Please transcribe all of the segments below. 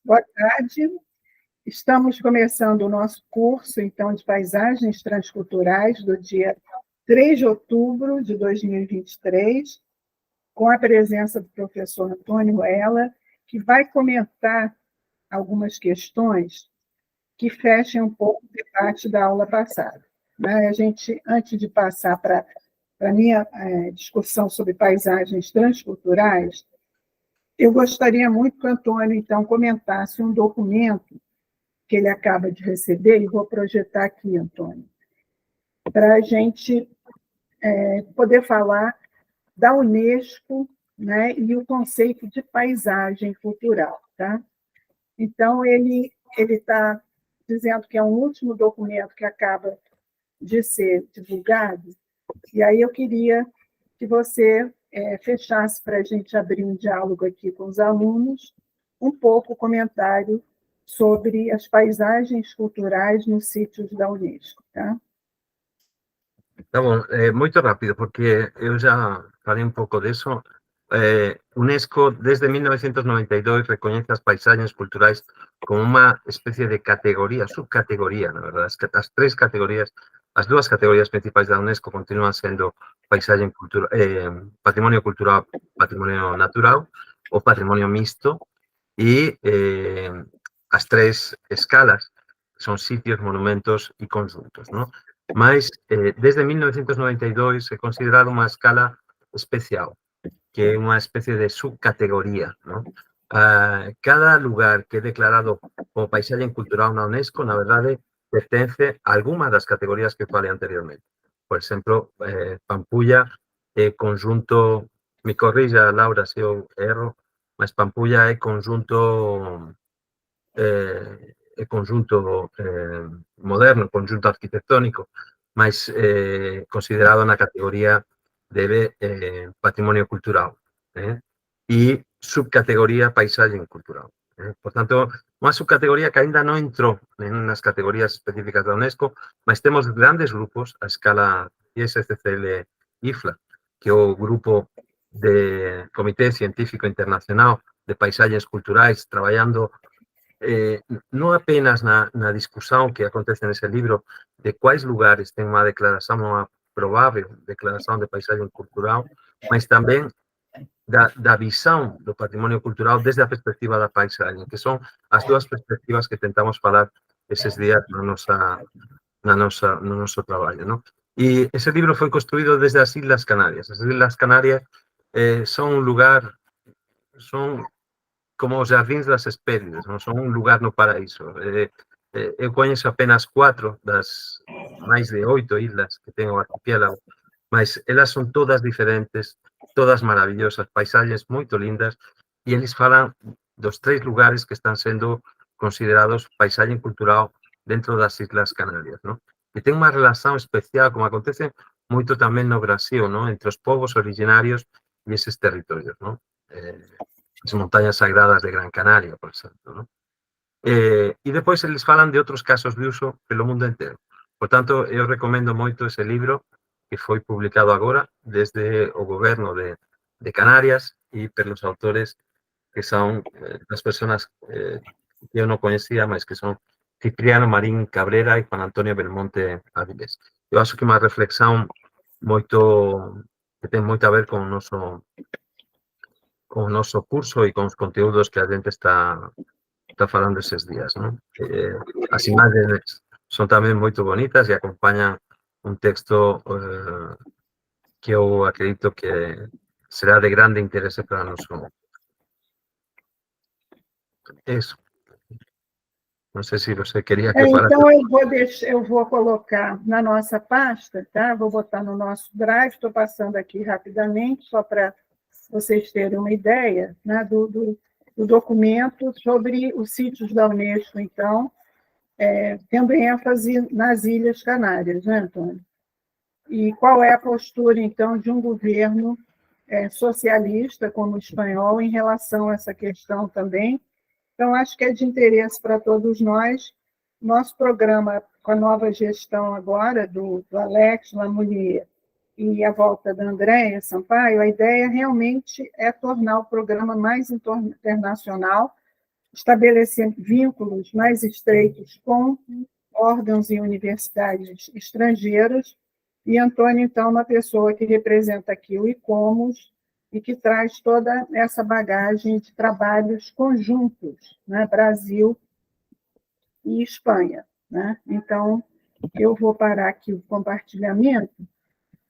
Boa tarde. Estamos começando o nosso curso, então, de Paisagens Transculturais, do dia 3 de outubro de 2023, com a presença do professor Antônio Ruela, que vai comentar algumas questões que fechem um pouco o debate da aula passada. A gente, antes de passar para a minha discussão sobre paisagens transculturais, eu gostaria muito que o Antônio, então, comentasse um documento que ele acaba de receber, e vou projetar aqui, Antônio, para a gente poder falar da Unesco, né, e o conceito de paisagem cultural. Tá? Então, ele está dizendo que é um último documento que acaba de ser divulgado, e aí eu queria que você fechasse para a gente abrir um diálogo aqui com os alunos, um pouco o comentário sobre as paisagens culturais nos sítios da Unesco. Tá? Tá bom, muito rápido, porque eu já falei um pouco disso. Unesco, desde 1992, reconoce as paisagens culturais como uma espécie de categoria, subcategoria, na verdade. As três categorias, as duas categorias principais da Unesco continuam sendo paisagem cultural, patrimônio cultural, patrimônio natural, ou patrimônio misto, e as três escalas são sítios, monumentos e conjuntos, não? Mas, desde 1992, é considerado uma escala especial, que é uma espécie de subcategoria, ¿no? Cada lugar que é declarado como paisagem cultural na Unesco, na verdade, pertence a alguma das categorias que falei anteriormente. Por exemplo, Pampulha é conjunto, me corrija, Laura, se eu erro, mas Pampulha é conjunto moderno, conjunto arquitectónico, mas considerado na categoría de patrimonio cultural, y subcategoría paisaje cultural. Por tanto, una subcategoría que ainda no entró en las categorías específicas da UNESCO, mas temos grandes grupos a escala ISCCL IFLA, que é o grupo de Comité Científico Internacional de Paisagens Culturais, traballando non apenas na discusión que acontece nese libro de quais lugares ten unha declaración, unha probável declaración de paisaxe cultural, mas tamén da visão do patrimonio cultural desde a perspectiva da paisaxe, que son as dúas perspectivas que tentamos falar eses días no noso traballo, ¿no? E ese libro foi construído desde as Islas Canarias. As Islas Canarias son un lugar, son como os Jardins das Hespérides, non son un lugar no paraíso. Eu coñezo apenas 4 das máis de 8 islas que ten o arquipiélago, mas elas son todas diferentes, todas maravillosas, paisaxes moito lindas, e eles falan dos 3 lugares que están sendo considerados paisaxe cultural dentro das Islas Canarias, non? E ten unha relación especial, como acontece moito tamén no Brasil, non? Entre os povos originarios e eses territorios, non? As montañas sagradas de Gran Canaria, por exemplo, ¿no? E depois eles falan de outros casos de uso pelo mundo inteiro. Por tanto, eu recomendo moito ese libro que foi publicado agora desde o goberno de Canarias e pelos autores que son as persoas que eu non coñecía, mas que son Cipriano Marín Cabrera e Juan Antonio Belmonte Áviles. Eu acho que é unha reflexión moito que ten moito a ver con o noso curso e con os conteúdos que a gente está falando eses días, non? As imagens son tamén moito bonitas e acompañan un texto que eu acredito que será de grande interese para noso. Eso. Não sei se você queria que eu falasse. Então, eu vou colocar na nossa pasta, tá? Vou botar no nosso drive, estou passando aqui rapidamente, só para vocês terem uma ideia, né, do documento sobre os sítios da Unesco, então, tendo ênfase nas Ilhas Canárias, né, Antônio? E qual é a postura, então, de um governo socialista, como o espanhol, em relação a essa questão também? Então, acho que é de interesse para todos nós. Nosso programa, com a nova gestão agora, do Alex Lamounier, e a volta da Andréia Sampaio, a ideia realmente é tornar o programa mais internacional, estabelecer vínculos mais estreitos com órgãos e universidades estrangeiras. E Antônio, então, é uma pessoa que representa aqui o ICOMOS e que traz toda essa bagagem de trabalhos conjuntos, né, Brasil e Espanha, né? Então, eu vou parar aqui o compartilhamento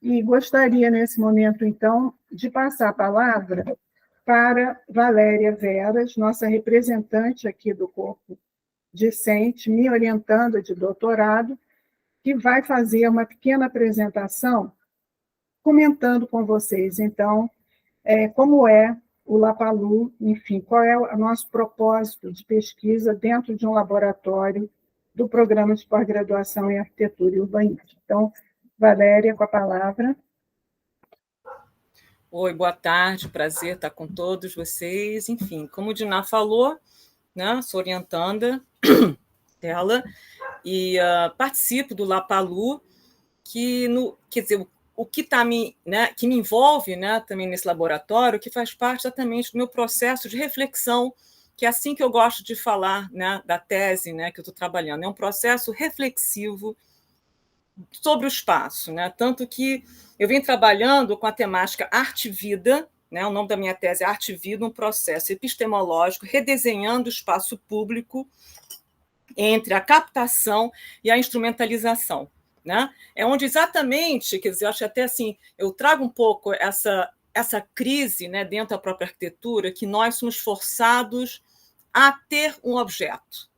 e gostaria, nesse momento, então, de passar a palavra para Valéria Veras, nossa representante aqui do corpo discente, me orientando de doutorado, que vai fazer uma pequena apresentação comentando com vocês, então, como é o Lapalu, enfim, qual é o nosso propósito de pesquisa dentro de um laboratório do Programa de Pós-Graduação em Arquitetura e Urbanismo. Então, Valéria, com a palavra. Oi, boa tarde, prazer estar com todos vocês. Enfim, como o Diná falou, né, sou orientanda dela e participo do Lapalu, quer dizer, o que que me envolve, né, também nesse laboratório, que faz parte exatamente do meu processo de reflexão, que é assim que eu gosto de falar, né, da tese, né, que eu estou trabalhando. É um processo reflexivo sobre o espaço, né? Tanto que eu venho trabalhando com a temática Arte-Vida, né? O nome da minha tese é Arte-Vida, um processo epistemológico redesenhando o espaço público entre a captação e a instrumentalização, né? É onde exatamente, quer dizer, eu acho até assim, eu trago um pouco essa crise, né, dentro da própria arquitetura, que nós somos forçados a ter um objeto.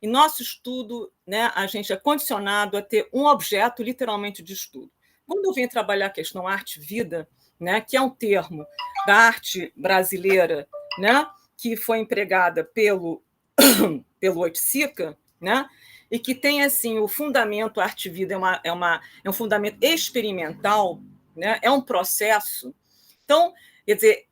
Em nosso estudo, né, a gente é condicionado a ter um objeto, literalmente, de estudo. Quando eu venho trabalhar a questão arte-vida, né, que é um termo da arte brasileira, né, que foi empregada pelo Oiticica, né, e que tem assim o fundamento arte-vida é um fundamento experimental, né, é um processo. Então, quer dizer,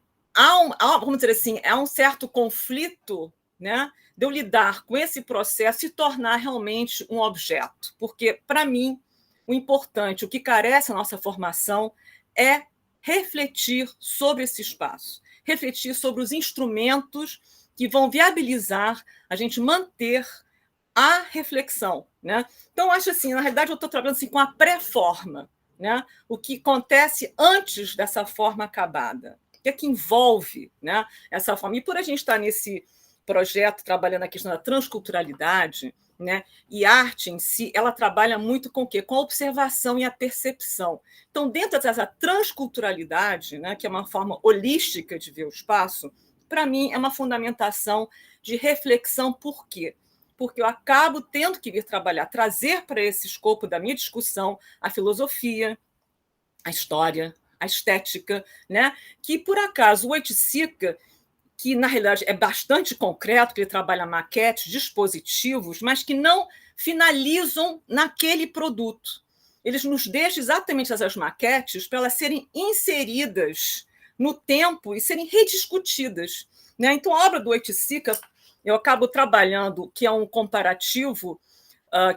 vamos dizer assim, há um certo conflito, né, de eu lidar com esse processo e tornar realmente um objeto. Porque, para mim, o importante, o que carece a nossa formação é refletir sobre esse espaço, refletir sobre os instrumentos que vão viabilizar a gente manter a reflexão, né? Então, acho assim, na realidade, eu estou trabalhando assim, com a pré-forma, né? O que acontece antes dessa forma acabada, o que é que envolve, né, essa forma. E por a gente estar nesse projeto trabalhando a questão da transculturalidade, né, e arte em si, ela trabalha muito com o quê? Com a observação e a percepção. Então, dentro dessa transculturalidade, né, que é uma forma holística de ver o espaço, para mim é uma fundamentação de reflexão. Por quê? Porque eu acabo tendo que vir trabalhar, trazer para esse escopo da minha discussão a filosofia, a história, a estética, né? Que, por acaso, o Oiticica, que, na realidade, é bastante concreto, que ele trabalha maquetes, dispositivos, mas que não finalizam naquele produto. Eles nos deixam exatamente essas maquetes para elas serem inseridas no tempo e serem rediscutidas, né? Então, a obra do Oiticica, eu acabo trabalhando, que é um comparativo,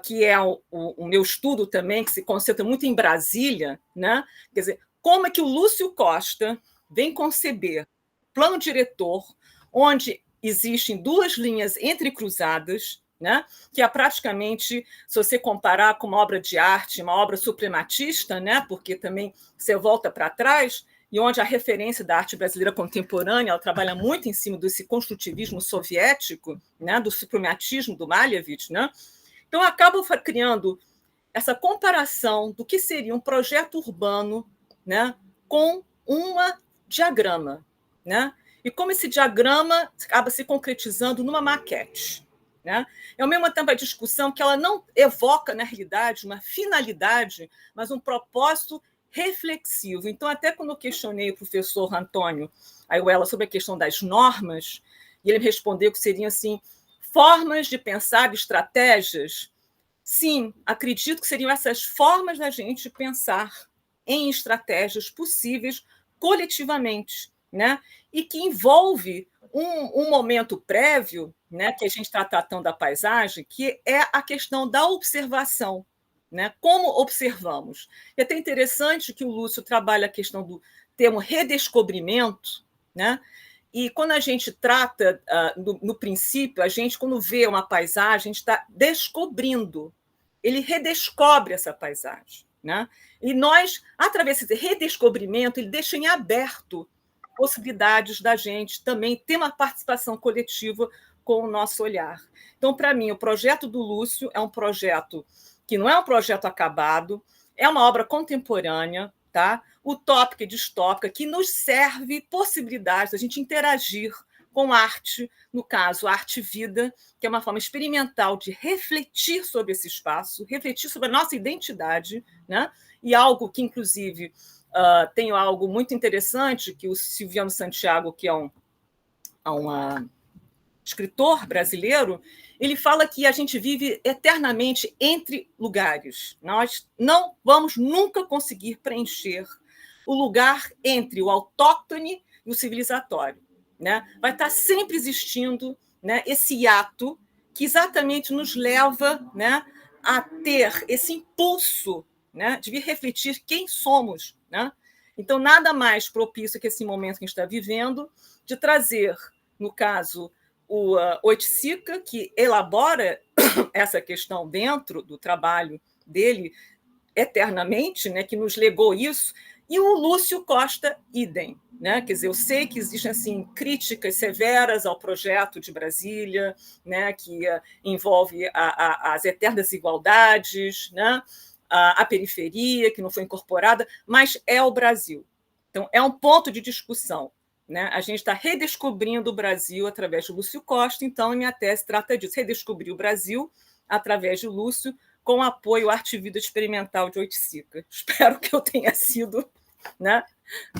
que é o meu estudo também, que se concentra muito em Brasília, né? Quer dizer, como é que o Lúcio Costa vem conceber plano diretor, onde existem duas linhas entrecruzadas, né? Que é praticamente, se você comparar com uma obra de arte, uma obra suprematista, né? Porque também você volta para trás, e onde a referência da arte brasileira contemporânea ela trabalha muito em cima desse construtivismo soviético, né? Do suprematismo do Malevich, né? Então, eu acabo criando essa comparação do que seria um projeto urbano, né, com um diagrama, né? E como esse diagrama acaba se concretizando numa maquete, né? É ao mesmo tempo a discussão que ela não evoca, na realidade, uma finalidade, mas um propósito reflexivo. Então, até quando eu questionei o professor Antônio Ayuela sobre a questão das normas, e ele me respondeu que seriam, assim, formas de pensar estratégias. Sim, acredito que seriam essas formas da gente pensar em estratégias possíveis coletivamente, né? E que envolve um momento prévio, né, que a gente está tratando da paisagem, que é a questão da observação, né? Como observamos. É até interessante que o Lúcio trabalha a questão do termo redescobrimento, né? E quando a gente trata, no princípio, a gente, quando vê uma paisagem, a gente está descobrindo, ele redescobre essa paisagem, né? E nós, através desse redescobrimento, ele deixa em aberto possibilidades da gente também ter uma participação coletiva com o nosso olhar. Então, para mim, o projeto do Lúcio é um projeto que não é um projeto acabado, é uma obra contemporânea, tá? Utópica e distópica, que nos serve possibilidades da gente interagir com arte, no caso, a arte-vida, que é uma forma experimental de refletir sobre esse espaço, refletir sobre a nossa identidade, né? E algo que, inclusive, tem algo muito interessante, que o Silviano Santiago, que é um escritor brasileiro, ele fala que a gente vive eternamente entre lugares. Nós não vamos nunca conseguir preencher o lugar entre o autóctone e o civilizatório, né? Vai estar sempre existindo, né, esse hiato que exatamente nos leva, né, a ter esse impulso, né, de vir refletir quem somos, né? Então, nada mais propício que esse momento que a gente está vivendo de trazer, no caso, o Oiticica, que elabora essa questão dentro do trabalho dele eternamente, né, que nos legou isso, e o Lúcio Costa, idem. Né? Quer dizer, eu sei que existem assim, críticas severas ao projeto de Brasília, né, que envolve as eternas desigualdades, né, a periferia, que não foi incorporada, mas é o Brasil. Então, é um ponto de discussão. Né? A gente está redescobrindo o Brasil através de Lúcio Costa, então a minha tese trata disso, redescobrir o Brasil através de Lúcio, com apoio à arte-vida experimental de Oiticica. Espero que eu tenha sido, né,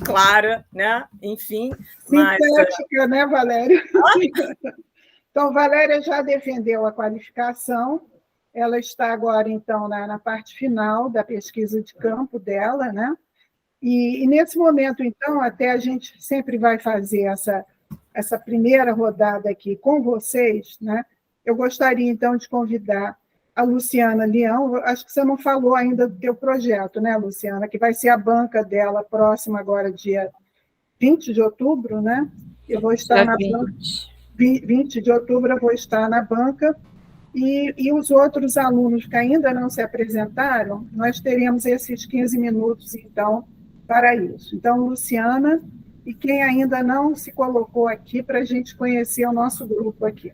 clara, né? Enfim. Sintética, né, Valéria? Então, Valéria já defendeu a qualificação, ela está agora, então, na parte final da pesquisa de campo dela, né? E nesse momento, então, até a gente sempre vai fazer essa primeira rodada aqui com vocês, né? Eu gostaria, então, de convidar a Luciana Leão. Acho que você não falou ainda do teu projeto, né, Luciana? Que vai ser a banca dela próxima agora, dia 20 de outubro, né? Eu vou estar na banca. 20 de outubro eu vou estar na banca. E os outros alunos que ainda não se apresentaram, nós teremos esses 15 minutos, então, para isso. Então, Luciana, e quem ainda não se colocou aqui para a gente conhecer o nosso grupo aqui.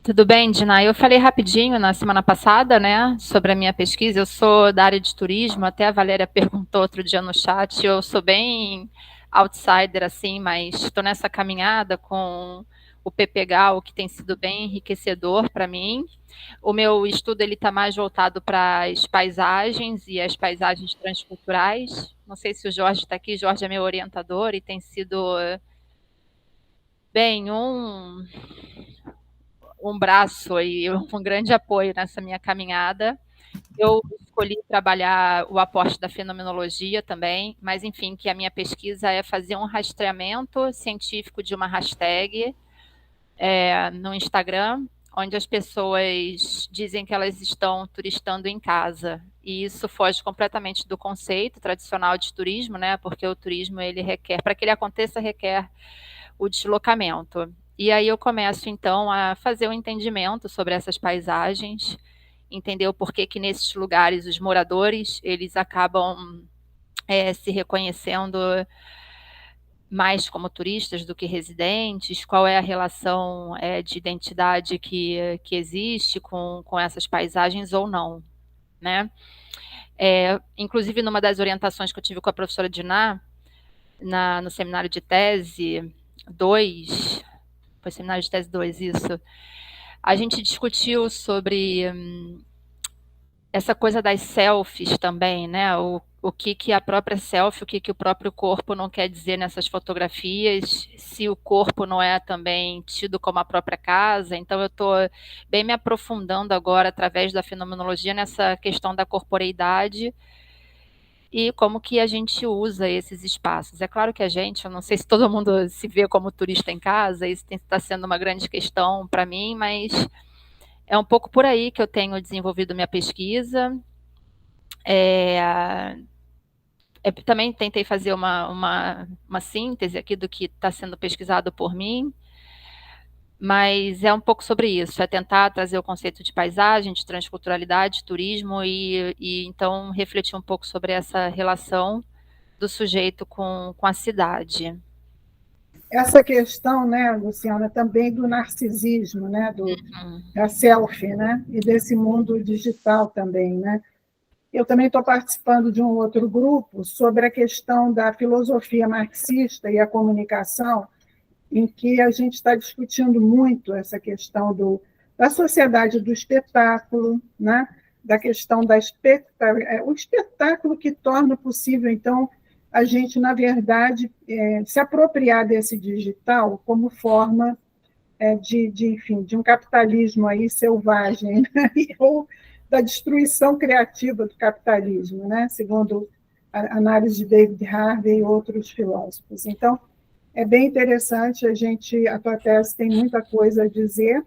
Tudo bem, Dina? Eu falei rapidinho na semana passada, né, sobre a minha pesquisa. Eu sou da área de turismo, até a Valéria perguntou outro dia no chat. Eu sou bem outsider, assim, mas estou nessa caminhada com o PPGAL, que tem sido bem enriquecedor para mim. O meu estudo está mais voltado para as paisagens e as paisagens transculturais. Não sei se o Jorge está aqui. Jorge é meu orientador e tem sido, bem, um braço e um grande apoio nessa minha caminhada. Eu escolhi trabalhar o aporte da fenomenologia também, mas, enfim, que a minha pesquisa é fazer um rastreamento científico de uma hashtag no Instagram, onde as pessoas dizem que elas estão turistando em casa. E isso foge completamente do conceito tradicional de turismo, né? Porque o turismo, ele requer, para que ele aconteça, requer o deslocamento. E aí eu começo, então, a fazer um entendimento sobre essas paisagens, entender o porquê que nesses lugares os moradores, eles acabam se reconhecendo mais como turistas do que residentes, qual é a relação de identidade que existe com essas paisagens ou não, né? Inclusive, numa das orientações que eu tive com a professora Diná, no seminário de tese 2, foi seminário de tese 2, isso, a gente discutiu sobre essa coisa das selfies também, né? O que a própria selfie, o que o próprio corpo não quer dizer nessas fotografias, se o corpo não é também tido como a própria casa. Então, eu estou bem me aprofundando agora, através da fenomenologia, nessa questão da corporeidade e como que a gente usa esses espaços. É claro que eu não sei se todo mundo se vê como turista em casa, isso está sendo uma grande questão para mim, mas é um pouco por aí que eu tenho desenvolvido minha pesquisa. também tentei fazer uma síntese aqui do que está sendo pesquisado por mim, mas é um pouco sobre isso, é tentar trazer o conceito de paisagem, de transculturalidade, turismo, e então refletir um pouco sobre essa relação do sujeito com a cidade. Essa questão, né, Luciana, também do narcisismo, né, da selfie, né, e desse mundo digital também, né. Eu também estou participando de um outro grupo sobre a questão da filosofia marxista e a comunicação, em que a gente está discutindo muito essa questão da sociedade do espetáculo, né? Da questão o espetáculo que torna possível, então, a gente, na verdade, se apropriar desse digital como forma enfim, de um capitalismo aí selvagem, né? Ou da destruição criativa do capitalismo, né? Segundo a análise de David Harvey e outros filósofos. Então, é bem interessante, a tua tese tem muita coisa a dizer.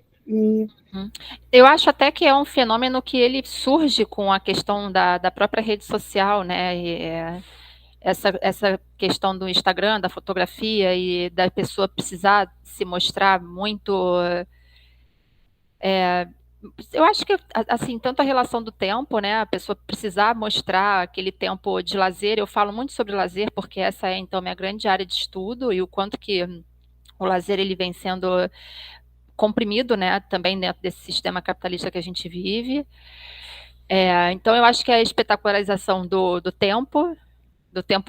Eu acho até que é um fenômeno que ele surge com a questão da própria rede social, né? Essa questão do Instagram, da fotografia e da pessoa precisar se mostrar muito. Eu acho que, assim, tanto a relação do tempo, né? A pessoa precisar mostrar aquele tempo de lazer. Eu falo muito sobre lazer, porque essa é, então, minha grande área de estudo e o quanto que o lazer ele vem sendo comprimido, né? Também dentro desse sistema capitalista que a gente vive. Então, eu acho que a espetacularização do tempo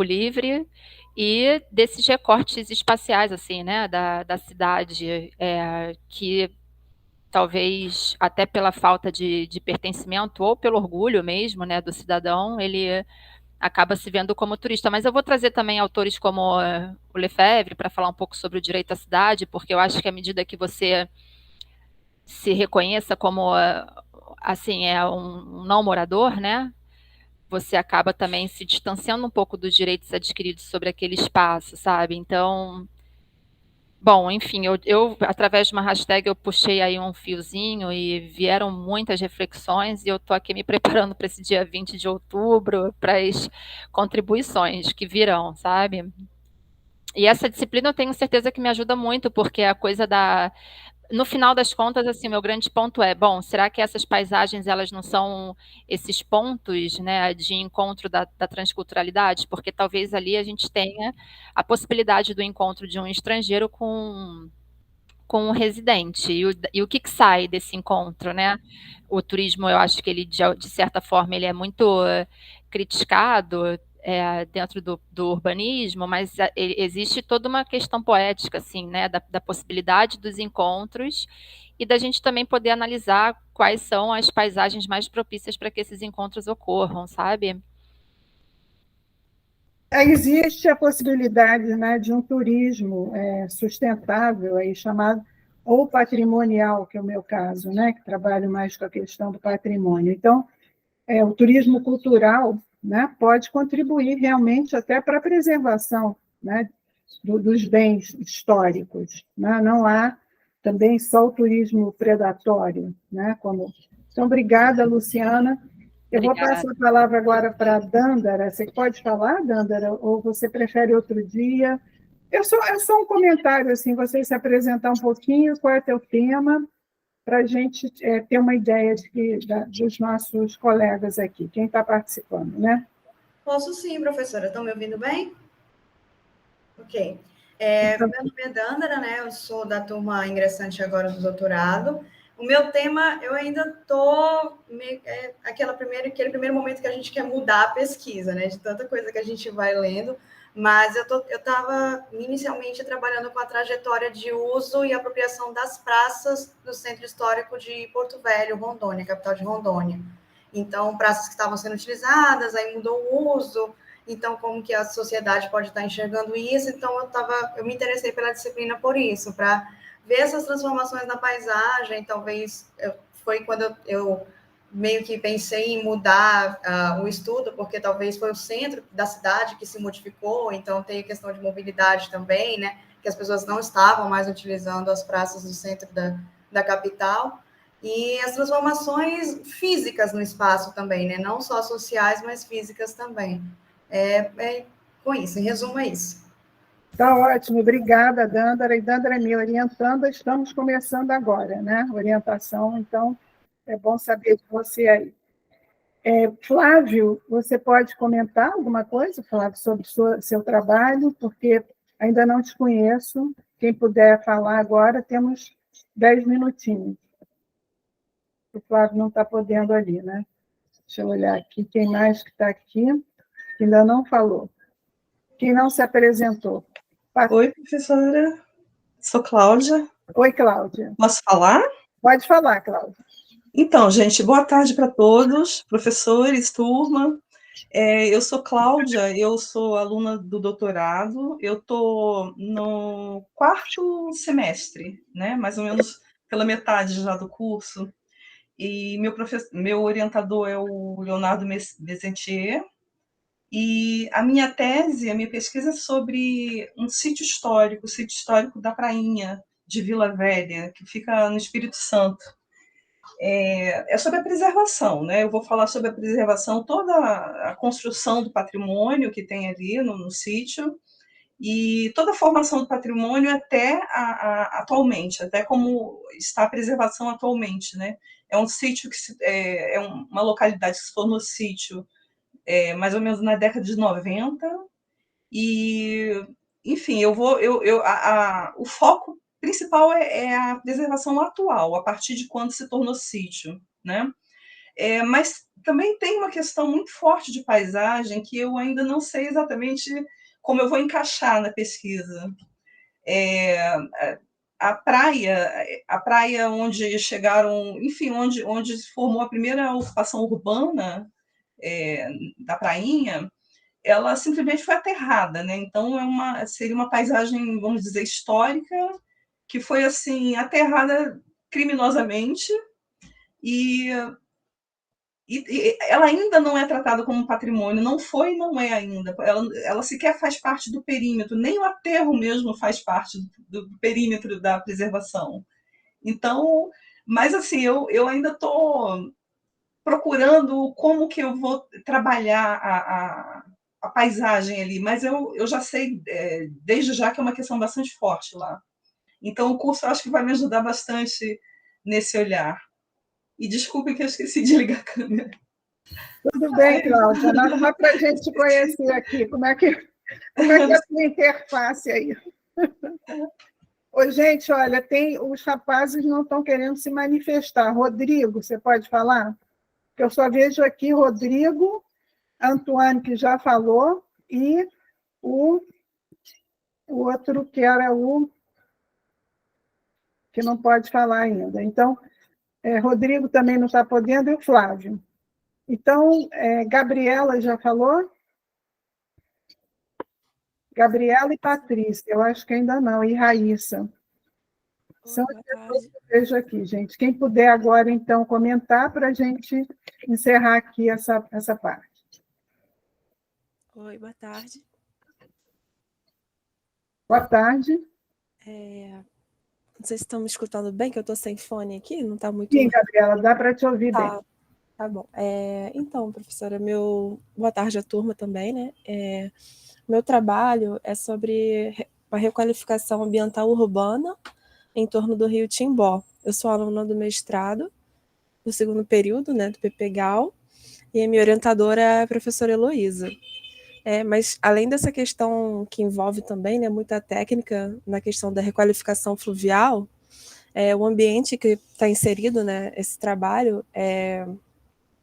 livre e desses recortes espaciais, assim, né? Da cidade, que talvez até pela falta de pertencimento ou pelo orgulho mesmo, né, do cidadão, ele acaba se vendo como turista. Mas eu vou trazer também autores como o Lefebvre para falar um pouco sobre o direito à cidade, porque eu acho que à medida que você se reconheça como assim, um não morador, né, você acaba também se distanciando um pouco dos direitos adquiridos sobre aquele espaço, sabe? Então, bom, enfim, eu através de uma hashtag eu puxei aí um fiozinho e vieram muitas reflexões e eu estou aqui me preparando para esse dia 20 de outubro, para as contribuições que virão, sabe? E essa disciplina eu tenho certeza que me ajuda muito, porque a coisa no final das contas, assim, meu grande ponto é, bom, será que essas paisagens, elas não são esses pontos, né, de encontro da transculturalidade? Porque talvez ali a gente tenha a possibilidade do encontro de um estrangeiro com um residente. E o que sai desse encontro, né? O turismo, eu acho que ele, de certa forma, ele é muito criticado, dentro do urbanismo, mas existe toda uma questão poética, assim, né, da possibilidade dos encontros e da gente também poder analisar quais são as paisagens mais propícias para que esses encontros ocorram, sabe? Existe a possibilidade, né, de um turismo sustentável, aí, chamado ou patrimonial, que é o meu caso, né, que trabalho mais com a questão do patrimônio. Então, o turismo cultural, né, pode contribuir realmente até para a preservação, né, dos bens históricos. Né? Não há também só o turismo predatório. Né? Então, obrigada, Luciana. Eu vou passar a palavra agora para a Dândara. Você pode falar, Dândara, ou você prefere outro dia? É só um comentário, assim, você se apresentar um pouquinho, qual é o teu tema, para a gente ter uma ideia dos nossos colegas aqui, quem está participando, né? Posso sim, professora. Estão me ouvindo bem? Ok. Meu nome é Dândara, né? Eu sou da turma ingressante agora do doutorado. O meu tema, eu ainda estou... aquele primeiro momento que a gente quer mudar a pesquisa, né? De tanta coisa que a gente vai lendo. Mas eu estava inicialmente trabalhando com a trajetória de uso e apropriação das praças do Centro Histórico de Porto Velho, Rondônia, capital de Rondônia. Então, praças que estavam sendo utilizadas, aí mudou o uso, então como que a sociedade pode estar enxergando isso. Então, eu me interessei pela disciplina por isso, para ver essas transformações na paisagem. Talvez foi quando eu meio que pensei em mudar o estudo, porque talvez foi o centro da cidade que se modificou, então tem a questão de mobilidade também, né, que as pessoas não estavam mais utilizando as praças do centro da capital, e as transformações físicas no espaço também, né, não só sociais, mas físicas também. Com isso, em resumo, é isso. Tá ótimo, obrigada, Dândara. E Dândara me orientando, estamos começando agora, né? Orientação, então é bom saber de você aí. Flávio, você pode comentar alguma coisa, Flávio, sobre seu trabalho, porque ainda não te conheço. Quem puder falar agora, temos 10 minutinhos. O Flávio não está podendo ali, né? Deixa eu olhar aqui, quem mais que está aqui, que ainda não falou. Quem não se apresentou? Oi, professora. Sou Cláudia. Oi, Cláudia. Posso falar? Pode falar, Cláudia. Então, gente, boa tarde para todos, professores, turma. Eu sou Cláudia, eu sou aluna do doutorado, eu estou no 4º semestre, né, mais ou menos pela metade já do curso, e meu orientador é o Leonardo Mesentier, e a minha tese, a minha pesquisa é sobre um sítio histórico, o sítio histórico da Prainha, de Vila Velha, que fica no Espírito Santo. É sobre a preservação, né? Eu vou falar sobre a preservação, toda a construção do patrimônio que tem ali no sítio, e toda a formação do patrimônio até atualmente, até como está a preservação atualmente, né? É um sítio é uma localidade que se tornou sítio mais ou menos na década de 90, e, enfim, o foco principal é a preservação atual, a partir de quando se tornou sítio, né? Mas também tem uma questão muito forte de paisagem que eu ainda não sei exatamente como eu vou encaixar na pesquisa. A praia onde chegaram, enfim, onde se formou a primeira ocupação urbana da Prainha, ela simplesmente foi aterrada, né? Então seria uma paisagem, vamos dizer, histórica, que foi assim aterrada criminosamente, e ela ainda não é tratada como patrimônio, não foi e não é ainda. Ela sequer faz parte do perímetro, nem o aterro mesmo faz parte do perímetro da preservação. Então, mas assim, eu ainda estou procurando como que eu vou trabalhar a paisagem ali, mas eu já sei desde já que é uma questão bastante forte lá. Então, o curso eu acho que vai me ajudar bastante nesse olhar. E desculpe que eu esqueci de ligar a câmera. Tudo bem, Cláudia. Só para a gente conhecer aqui, como é que é a sua interface aí? Ô, gente, olha, os rapazes não estão querendo se manifestar. Rodrigo, você pode falar? Eu só vejo aqui Rodrigo, Antoine, que já falou, e o outro que era o que não pode falar ainda. Então, Rodrigo também não está podendo, e o Flávio. Então, Gabriela já falou? Gabriela e Patrícia, eu acho que ainda não, e Raíssa. São as pessoas que eu vejo aqui, gente. Quem puder agora, então, comentar para a gente encerrar aqui essa parte. Oi, boa tarde. Boa tarde. Não sei se estão me escutando bem, que eu estou sem fone aqui, não está muito... Sim, Gabriela, dá para te ouvir bem. Tá bom. Então, professora, boa tarde à turma também, né? Meu trabalho é sobre a requalificação ambiental urbana em torno do Rio Timbó. Eu sou aluna do mestrado, do 2º período, né, do PPGAL, e a minha orientadora é a professora Heloísa. Mas, além dessa questão que envolve também, né, muita técnica na questão da requalificação fluvial, o ambiente que está inserido, né, esse trabalho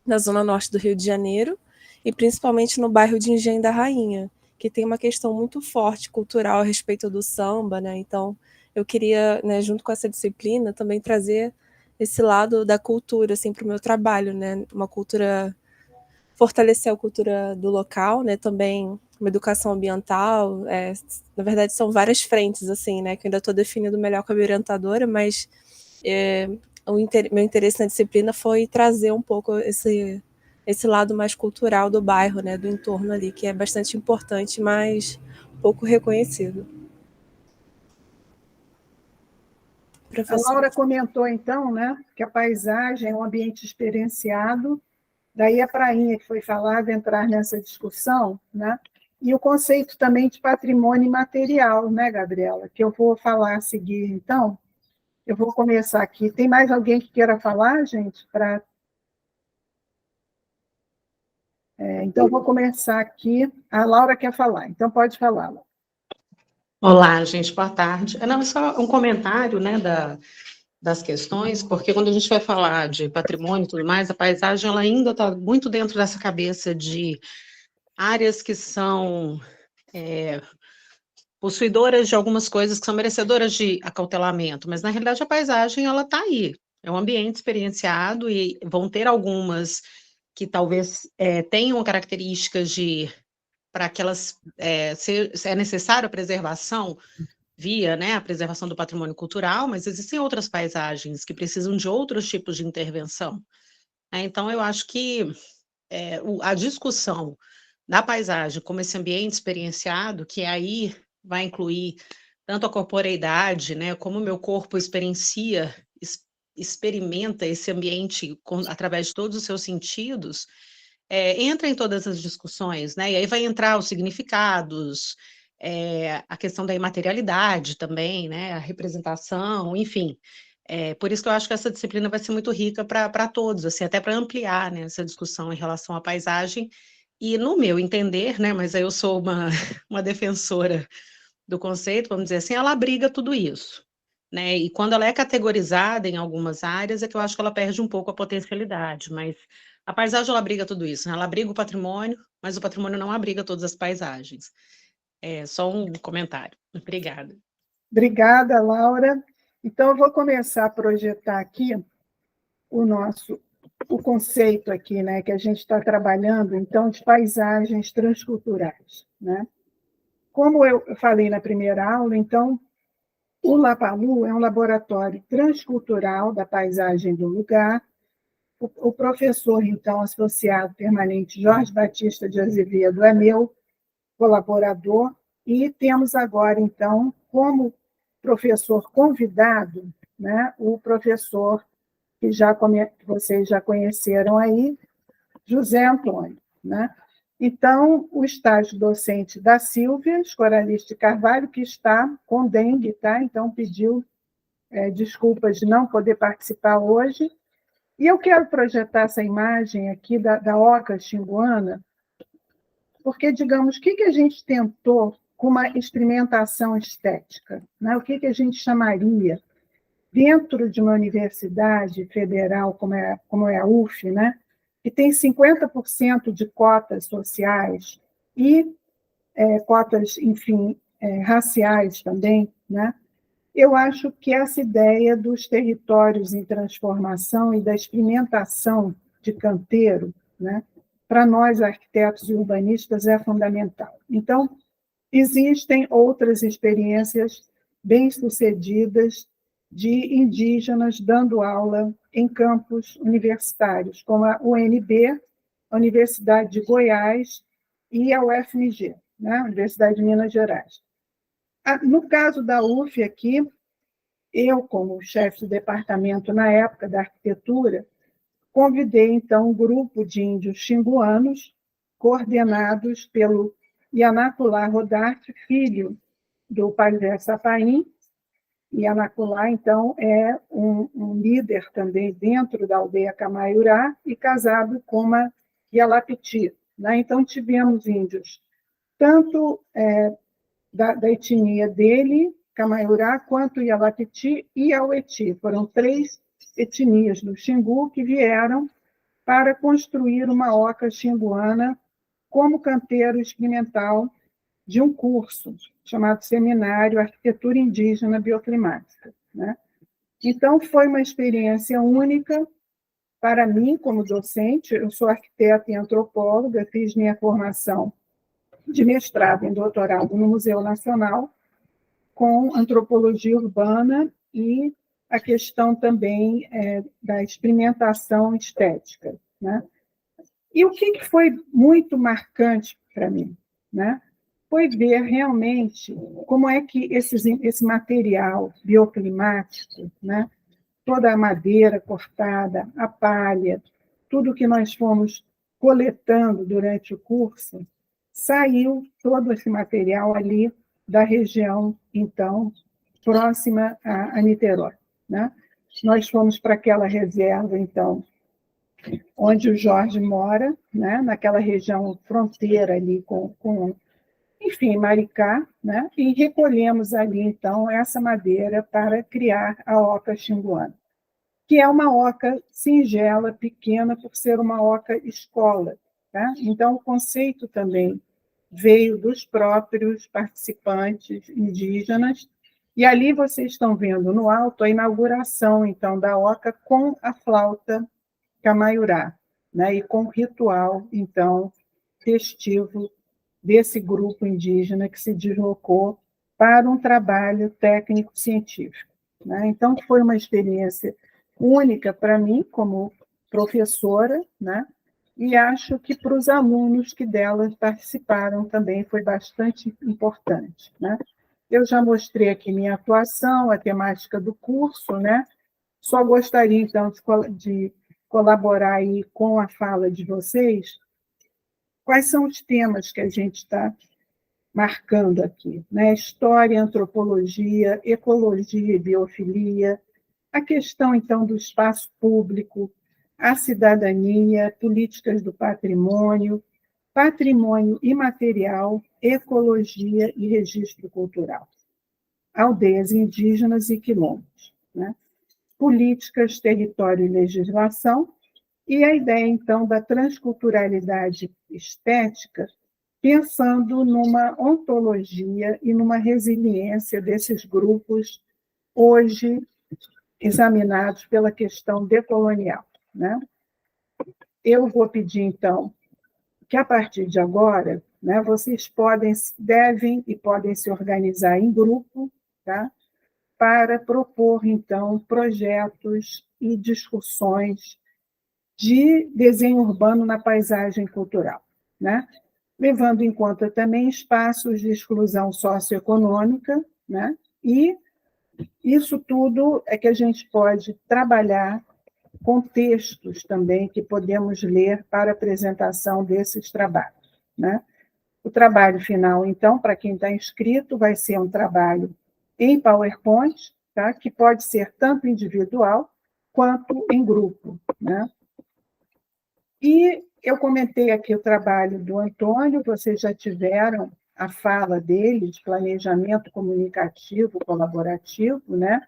na zona norte do Rio de Janeiro, e principalmente no bairro de Engenho da Rainha, que tem uma questão muito forte cultural a respeito do samba, né? Então, eu queria, né, junto com essa disciplina, também trazer esse lado da cultura assim, para o meu trabalho, né? Fortalecer a cultura do local, né? Também uma educação ambiental. Na verdade, são várias frentes, assim, né? Que eu ainda estou definindo melhor com a minha orientadora, mas meu interesse na disciplina foi trazer um pouco esse lado mais cultural do bairro, né, do entorno ali, que é bastante importante, mas pouco reconhecido. A Laura comentou, então, né, que a paisagem é um ambiente experienciado daí a prainha que foi falada entrar nessa discussão, né? E o conceito também de patrimônio imaterial, né, Gabriela? Que eu vou falar a seguir, então. Eu vou começar aqui. Tem mais alguém que queira falar, gente? Então, eu vou começar aqui. A Laura quer falar, então pode falar, Laura. Olá, gente, boa tarde. Não, só um comentário, né, das questões, porque quando a gente vai falar de patrimônio e tudo mais, a paisagem ela ainda está muito dentro dessa cabeça de áreas que são possuidoras de algumas coisas que são merecedoras de acautelamento, mas na realidade a paisagem ela está aí, é um ambiente experienciado e vão ter algumas que talvez tenham características de para que elas é necessário a preservação via, né, a preservação do patrimônio cultural, mas existem outras paisagens que precisam de outros tipos de intervenção. Então, eu acho que a discussão da paisagem como esse ambiente experienciado, que aí vai incluir tanto a corporeidade, né, como o meu corpo experimenta esse ambiente através de todos os seus sentidos, entra em todas as discussões, né? E aí vai entrar os significados, a questão da imaterialidade também, né? A representação, enfim. Por isso que eu acho que essa disciplina vai ser muito rica para todos, assim, até para ampliar, né, essa discussão em relação à paisagem. E no meu entender, né? Mas aí eu sou uma defensora do conceito, vamos dizer assim, ela abriga tudo isso, né? E quando ela é categorizada em algumas áreas, é que eu acho que ela perde um pouco a potencialidade, mas a paisagem, ela abriga tudo isso, né? Ela abriga o patrimônio, mas o patrimônio não abriga todas as paisagens. Só um comentário. Obrigada. Obrigada, Laura. Então, eu vou começar a projetar aqui o conceito aqui, né, que a gente está trabalhando, então, de paisagens transculturais, né? Como eu falei na primeira aula, então, o LaPalu é um laboratório transcultural da paisagem do lugar. O professor, então, associado permanente Jorge Batista de Azevedo é meu colaborador, e temos agora, então, como professor convidado, né, o professor que vocês já conheceram aí, José Antônio, né? Então, o estágio docente da Silvia Escoralice Carvalho, que está com dengue, tá? Então, pediu desculpas de não poder participar hoje. E eu quero projetar essa imagem aqui da Oca Xinguana, porque, digamos, o que a gente tentou com uma experimentação estética? Né? O que a gente chamaria, dentro de uma universidade federal como é a UF, né? Que tem 50% de cotas sociais e cotas, enfim, raciais também, né? Eu acho que essa ideia dos territórios em transformação e da experimentação de canteiro, né, para nós, arquitetos e urbanistas, é fundamental. Então, existem outras experiências bem-sucedidas de indígenas dando aula em campos universitários, como a UNB, a Universidade de Goiás e a UFMG, né, a Universidade de Minas Gerais. No caso da UF aqui, eu, como chefe do departamento na época da arquitetura, convidei, então, um grupo de índios xinguanos, coordenados pelo Yanaculá Rodarte, filho do Pajé Sapaim. Yanaculá, então, é um líder também dentro da aldeia Camaiurá e casado com uma Yalapiti, né? Então, tivemos índios, tanto da etnia dele, Camaiurá, quanto Yalapiti e Aueti. Foram 3 etnias do Xingu que vieram para construir uma oca xinguana como canteiro experimental de um curso chamado Seminário Arquitetura Indígena Bioclimática, né? Então, foi uma experiência única para mim, como docente. Eu sou arquiteta e antropóloga, fiz minha formação de mestrado e doutorado no Museu Nacional, com antropologia urbana e a questão também da experimentação estética, né? E o que foi muito marcante para mim, né? Foi ver realmente como é que esse material bioclimático, né? Toda a madeira cortada, a palha, tudo que nós fomos coletando durante o curso, saiu todo esse material ali da região, então, próxima a Niterói, né? Nós fomos para aquela reserva, então, onde o Jorge mora, né? Naquela região fronteira ali enfim, Maricá, né? E recolhemos ali, então, essa madeira para criar a oca xinguana, que é uma oca singela, pequena, por ser uma oca escola, tá? Então, o conceito também veio dos próprios participantes indígenas, e ali vocês estão vendo no alto a inauguração, então, da oca com a flauta camaiurá, né? E com o ritual, então, festivo desse grupo indígena que se deslocou para um trabalho técnico-científico, né? Então, foi uma experiência única para mim, como professora, né? E acho que para os alunos que dela participaram também foi bastante importante, né? Eu já mostrei aqui minha atuação, a temática do curso, né? Só gostaria, então, de colaborar aí com a fala de vocês. Quais são os temas que a gente está marcando aqui, né? História, antropologia, ecologia e biofilia, a questão, então, do espaço público, a cidadania, políticas do patrimônio, patrimônio imaterial, ecologia e registro cultural, aldeias indígenas e quilombos, né? Políticas, território e legislação, e a ideia, então, da transculturalidade estética, pensando numa ontologia e numa resiliência desses grupos hoje examinados pela questão decolonial, né? Eu vou pedir, então, que a partir de agora, né, vocês devem e podem se organizar em grupo, tá? Para propor, então, projetos e discussões de desenho urbano na paisagem cultural, né? Levando em conta também espaços de exclusão socioeconômica, né? E isso tudo é que a gente pode trabalhar com textos também que podemos ler para a apresentação desses trabalhos, né? O trabalho final, então, para quem está inscrito, vai ser um trabalho em PowerPoint, tá? Que pode ser tanto individual quanto em grupo, né? E eu comentei aqui o trabalho do Antônio, vocês já tiveram a fala dele de planejamento comunicativo colaborativo, né?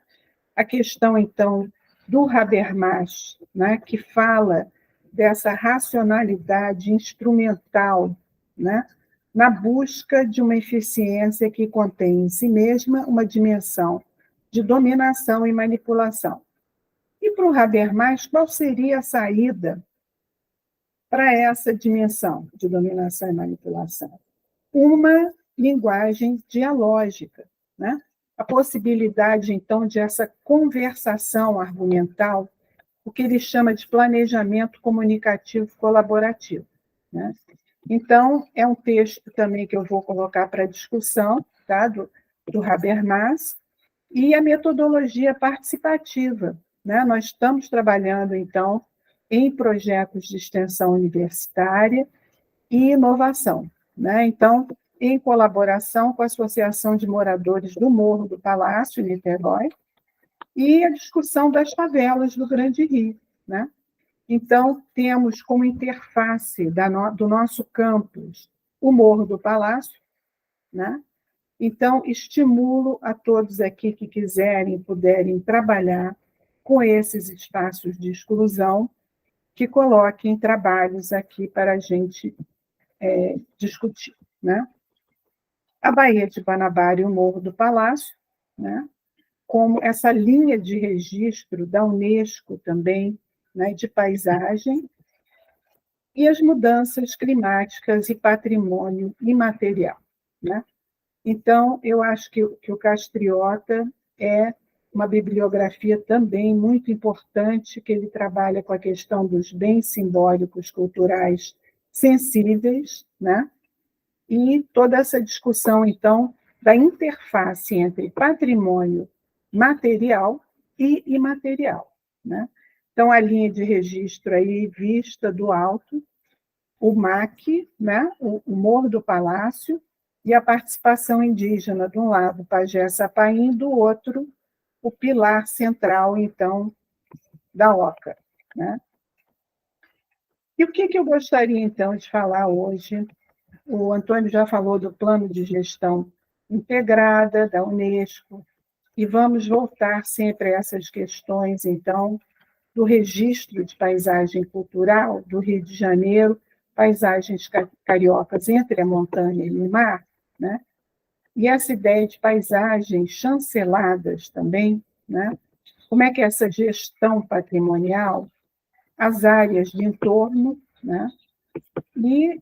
A questão, então, do Habermas, né? Que fala dessa racionalidade instrumental, né? Na busca de uma eficiência que contém em si mesma uma dimensão de dominação e manipulação. E para o Habermas, qual seria a saída para essa dimensão de dominação e manipulação? Uma linguagem dialógica, né? A possibilidade, então, de essa conversação argumental, o que ele chama de planejamento comunicativo colaborativo, né? Então, é um texto também que eu vou colocar para discussão, tá? do Habermas, e a metodologia participativa, né? Nós estamos trabalhando, então, em projetos de extensão universitária e inovação, né? Então, em colaboração com a Associação de Moradores do Morro do Palácio, em Niterói, e a discussão das favelas do Grande Rio, né? Então, temos como interface do nosso campus o Morro do Palácio, né? Então, estimulo a todos aqui que quiserem, puderem trabalhar com esses espaços de exclusão, que coloquem trabalhos aqui para a gente discutir, né? A Baía de Guanabara e o Morro do Palácio, né? Como essa linha de registro da Unesco também, né? De paisagem, e as mudanças climáticas e patrimônio imaterial, né? Então, eu acho que o Castriota é uma bibliografia também muito importante, que ele trabalha com a questão dos bens simbólicos culturais sensíveis, né? E toda essa discussão, então, da interface entre patrimônio material e imaterial, né? Então, a linha de registro aí, vista do alto, o MAC, né, o Morro do Palácio, e a participação indígena, de um lado, Pajé Sapaim, do outro, o pilar central, então, da Oca, né? E o que eu gostaria, então, de falar hoje? O Antônio já falou do plano de gestão integrada da Unesco, e vamos voltar sempre a essas questões, então, do registro de paisagem cultural do Rio de Janeiro, paisagens cariocas entre a montanha e o mar, né? E essa ideia de paisagens chanceladas também, né? Como é que é essa gestão patrimonial, as áreas de entorno, né? E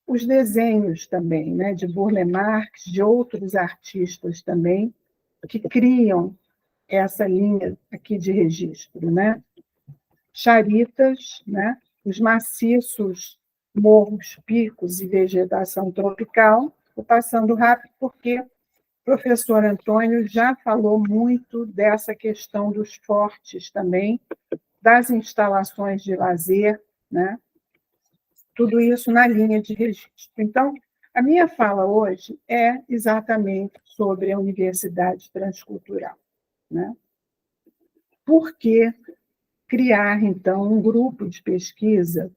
os desenhos também, né? De Burle Marx, de outros artistas também, que criam essa linha aqui de registro, né? Charitas, né? Os maciços, morros, picos e vegetação tropical. Estou passando rápido porque o professor Antônio já falou muito dessa questão dos fortes também, das instalações de lazer, né? Tudo isso na linha de registro. Então, a minha fala hoje é exatamente sobre a Universidade Transcultural, né? Por que criar, então, um grupo de pesquisa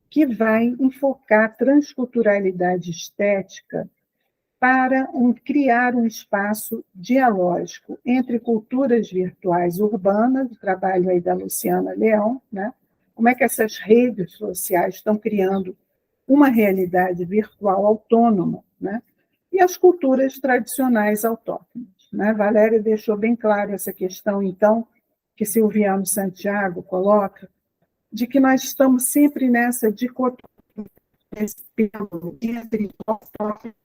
que vai enfocar a transculturalidade estética para criar um espaço dialógico entre culturas virtuais urbanas, o trabalho aí da Luciana Leão, né? Como é que essas redes sociais estão criando uma realidade virtual autônoma, né? E as culturas tradicionais autóctones, né? Valéria deixou bem claro essa questão, então, que Silviano Santiago coloca, de que nós estamos sempre nessa dicotomia, nesse pêndulo entre autóctones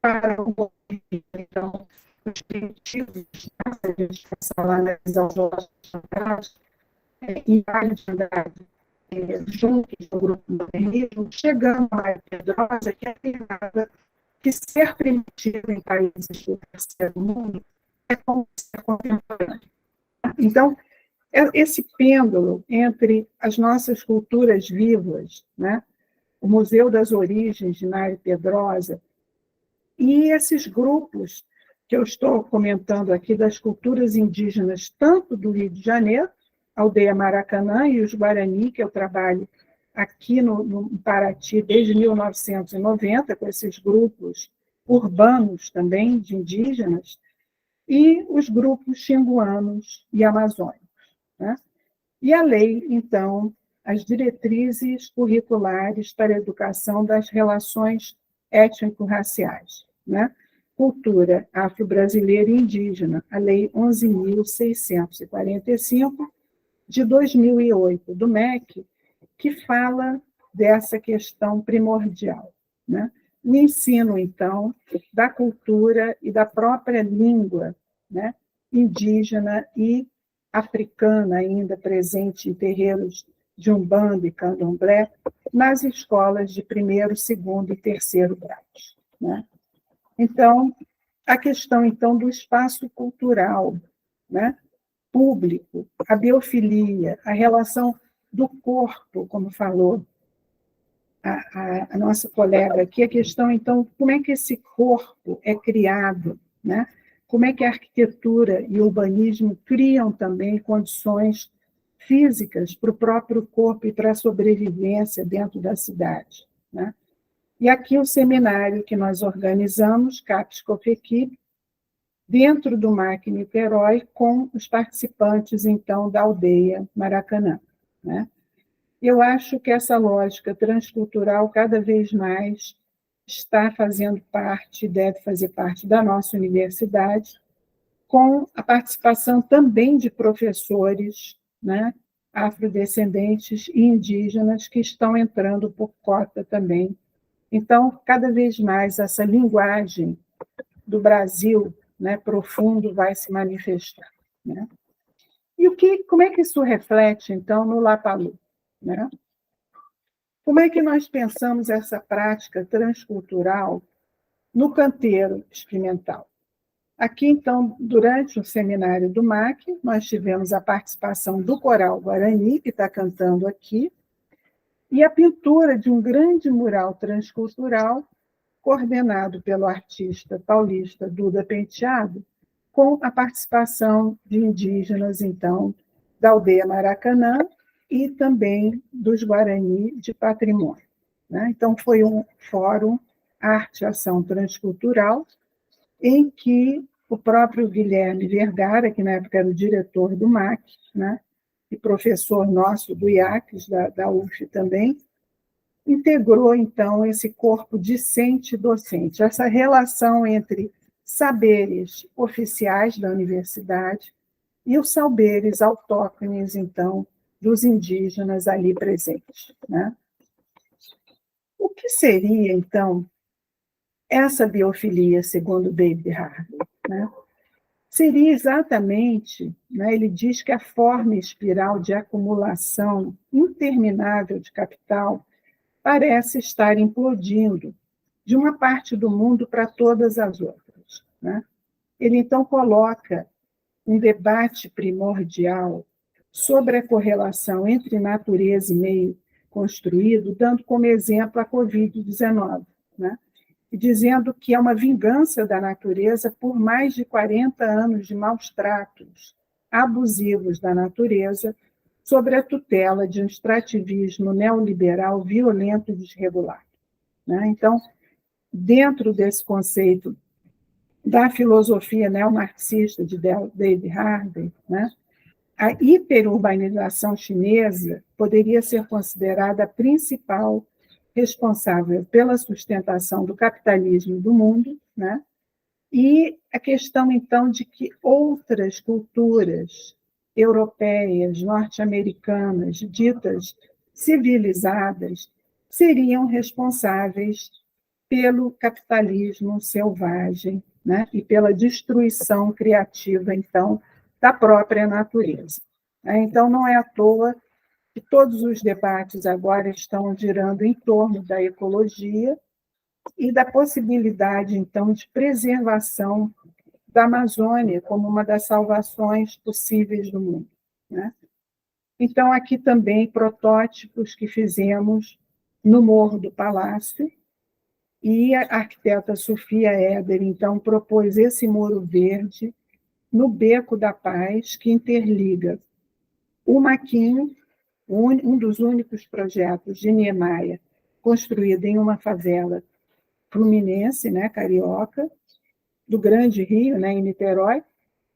para o movimento. Então, os primitivos, a gente passar lá analisar os nossos trabalhos, em Vale de Andrade, juntos do grupo modernismo, chegando a Maria Pedrosa, que afirmava que ser primitivo em países do terceiro mundo é como ser contemporâneo. Então, esse pêndulo entre as nossas culturas vivas, né? O Museu das Origens de Mário Pedrosa, e esses grupos que eu estou comentando aqui das culturas indígenas, tanto do Rio de Janeiro, Aldeia Maracanã e os Guarani, que eu trabalho aqui no Paraty desde 1990, com esses grupos urbanos também, de indígenas, e os grupos xinguanos e amazônicos, né? E a lei, então, as diretrizes curriculares para a educação das relações étnico-raciais, né? Cultura afro-brasileira e indígena, a Lei 11.645, de 2008, do MEC, que fala dessa questão primordial, né? O ensino, então, da cultura e da própria língua, né? Indígena e africana, ainda presente em terreiros de Umbanda e Candomblé, nas escolas de primeiro, segundo e terceiro graus, né? Então, a questão, então, do espaço cultural, né? Público, a biofilia, a relação do corpo, como falou a nossa colega aqui, a questão, então, como é que esse corpo é criado, né? Como é que a arquitetura e o urbanismo criam também condições físicas para o próprio corpo e para a sobrevivência dentro da cidade, né? E aqui o seminário que nós organizamos, CAPES COFEQUIP, dentro do MAC Niterói, com os participantes, então, da aldeia Maracanã, né? Eu acho que essa lógica transcultural, cada vez mais, está fazendo parte, deve fazer parte da nossa universidade, com a participação também de professores, né, afrodescendentes e indígenas que estão entrando por cota também. Então, cada vez mais, essa linguagem do Brasil, né, profundo vai se manifestar, né? E como é que isso reflete, então, no Lapalu, né? Como é que nós pensamos essa prática transcultural no canteiro experimental? Aqui, então, durante o seminário do MAC, nós tivemos a participação do Coral Guarani, que está cantando aqui, e a pintura de um grande mural transcultural, coordenado pelo artista paulista Duda Penteado, com a participação de indígenas, então, da aldeia Maracanã e também dos Guarani de Patrimônio, né? Então, foi um fórum Arte e Ação Transcultural, em que o próprio Guilherme Vergara, que na época era o diretor do MAC, né, e professor nosso do IACS, da UF também, integrou, então, esse corpo discente-docente, essa relação entre saberes oficiais da universidade e os saberes autóctones, então, dos indígenas ali presentes, né? O que seria, então, essa biofilia, segundo David Harvey, né? Seria exatamente, né, ele diz que a forma espiral de acumulação interminável de capital parece estar implodindo de uma parte do mundo para todas as outras, né? Ele, então, coloca um debate primordial sobre a correlação entre natureza e meio construído, dando como exemplo a Covid-19, né? E dizendo que é uma vingança da natureza por mais de 40 anos de maus tratos abusivos da natureza sobre a tutela de um extrativismo neoliberal violento e desregulado, né? Então, dentro desse conceito da filosofia neomarxista de David Harvey, né, a hiperurbanização chinesa poderia ser considerada a principal responsável pela sustentação do capitalismo do mundo, né? E a questão, então, de que outras culturas europeias, norte-americanas, ditas civilizadas, seriam responsáveis pelo capitalismo selvagem, né? E pela destruição criativa, então, da própria natureza. Então, não é à toa que todos os debates agora estão girando em torno da ecologia e da possibilidade, então, de preservação da Amazônia como uma das salvações possíveis do mundo, né? Então, aqui também protótipos que fizemos no Morro do Palácio, e a arquiteta Sofia Éder, então, propôs esse muro verde no Beco da Paz, que interliga o Maquinho, um dos únicos projetos de Niemeyer construído em uma favela fluminense, né, carioca, do Grande Rio, né, em Niterói,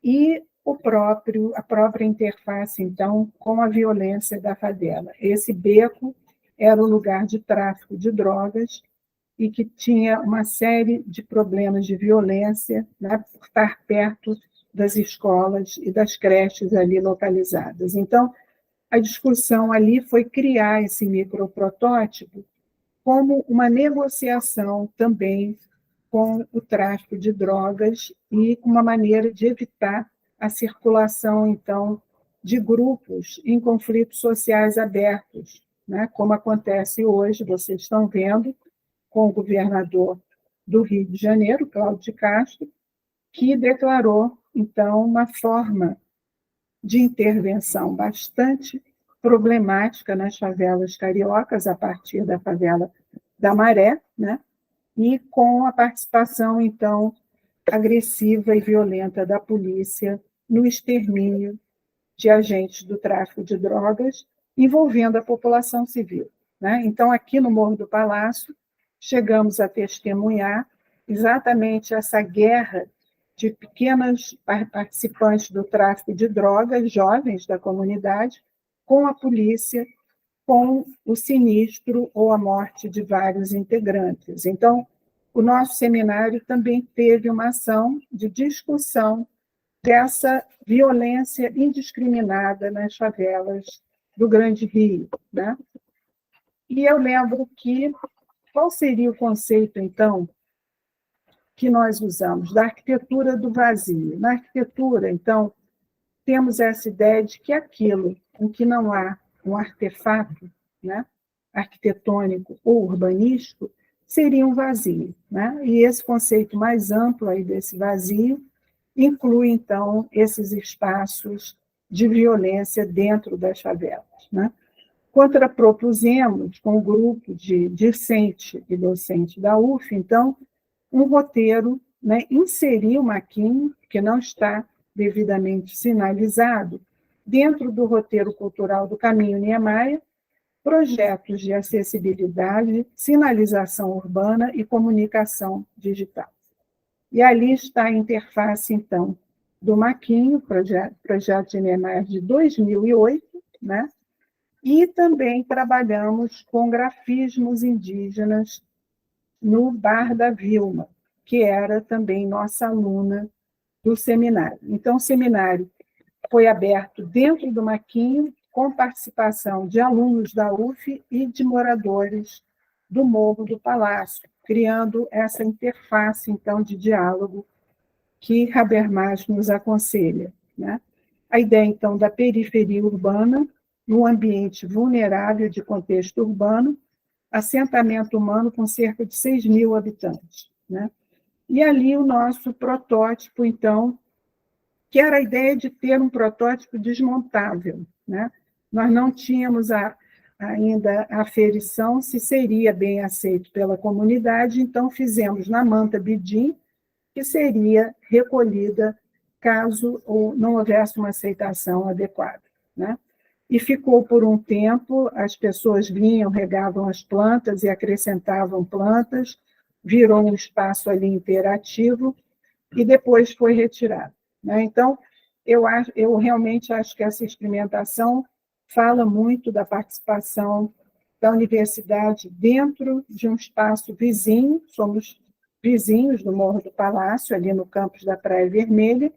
e a própria interface, então, com a violência da favela. Esse beco era o lugar de tráfico de drogas e que tinha uma série de problemas de violência, né, por estar perto das escolas e das creches ali localizadas. Então, a discussão ali foi criar esse microprotótipo como uma negociação também com o tráfico de drogas e uma maneira de evitar a circulação, então, de grupos em conflitos sociais abertos, né, como acontece hoje, vocês estão vendo, com o governador do Rio de Janeiro, Cláudio de Castro, que declarou, então, uma forma de intervenção bastante problemática nas favelas cariocas, a partir da favela da Maré, né? E com a participação, então, agressiva e violenta da polícia no extermínio de agentes do tráfico de drogas, envolvendo a população civil, né? Então, aqui no Morro do Palácio, chegamos a testemunhar exatamente essa guerra de pequenas participantes do tráfico de drogas, jovens da comunidade, com a polícia, com o sinistro ou a morte de vários integrantes. Então, o nosso seminário também teve uma ação de discussão dessa violência indiscriminada nas favelas do Grande Rio, né? E eu lembro que qual seria o conceito, então, que nós usamos? Da arquitetura do vazio. Na arquitetura, então, temos essa ideia de que aquilo em que não há um artefato, né, arquitetônico ou urbanístico seria um vazio, né? E esse conceito mais amplo aí desse vazio inclui, então, esses espaços de violência dentro das favelas, né? Contrapropusemos com o grupo de discente e docente da UF, então, um roteiro, né, inserir o Maquinho, que não está devidamente sinalizado, dentro do roteiro cultural do Caminho Niemeyer, projetos de acessibilidade, sinalização urbana e comunicação digital. E ali está a interface, então, do Maquinho, projeto de Niemeyer de 2008, né? E também trabalhamos com grafismos indígenas no Bar da Vilma, que era também nossa aluna do seminário. Então, o seminário foi aberto dentro do Maquinho, com participação de alunos da UF e de moradores do Morro do Palácio, criando essa interface, então, de diálogo que Habermas nos aconselha, né? A ideia, então, da periferia urbana, num ambiente vulnerável de contexto urbano, assentamento humano com cerca de 6.000 habitantes, né? E ali o nosso protótipo, então, que era a ideia de ter um protótipo desmontável, né? Nós não tínhamos ainda a aferição se seria bem aceito pela comunidade, então fizemos na manta Bidim, que seria recolhida caso não houvesse uma aceitação adequada, né? E ficou por um tempo, as pessoas vinham, regavam as plantas e acrescentavam plantas, virou um espaço ali interativo e depois foi retirado, né? Então, eu realmente acho que essa experimentação fala muito da participação da universidade dentro de um espaço vizinho, somos vizinhos do Morro do Palácio, ali no campus da Praia Vermelha,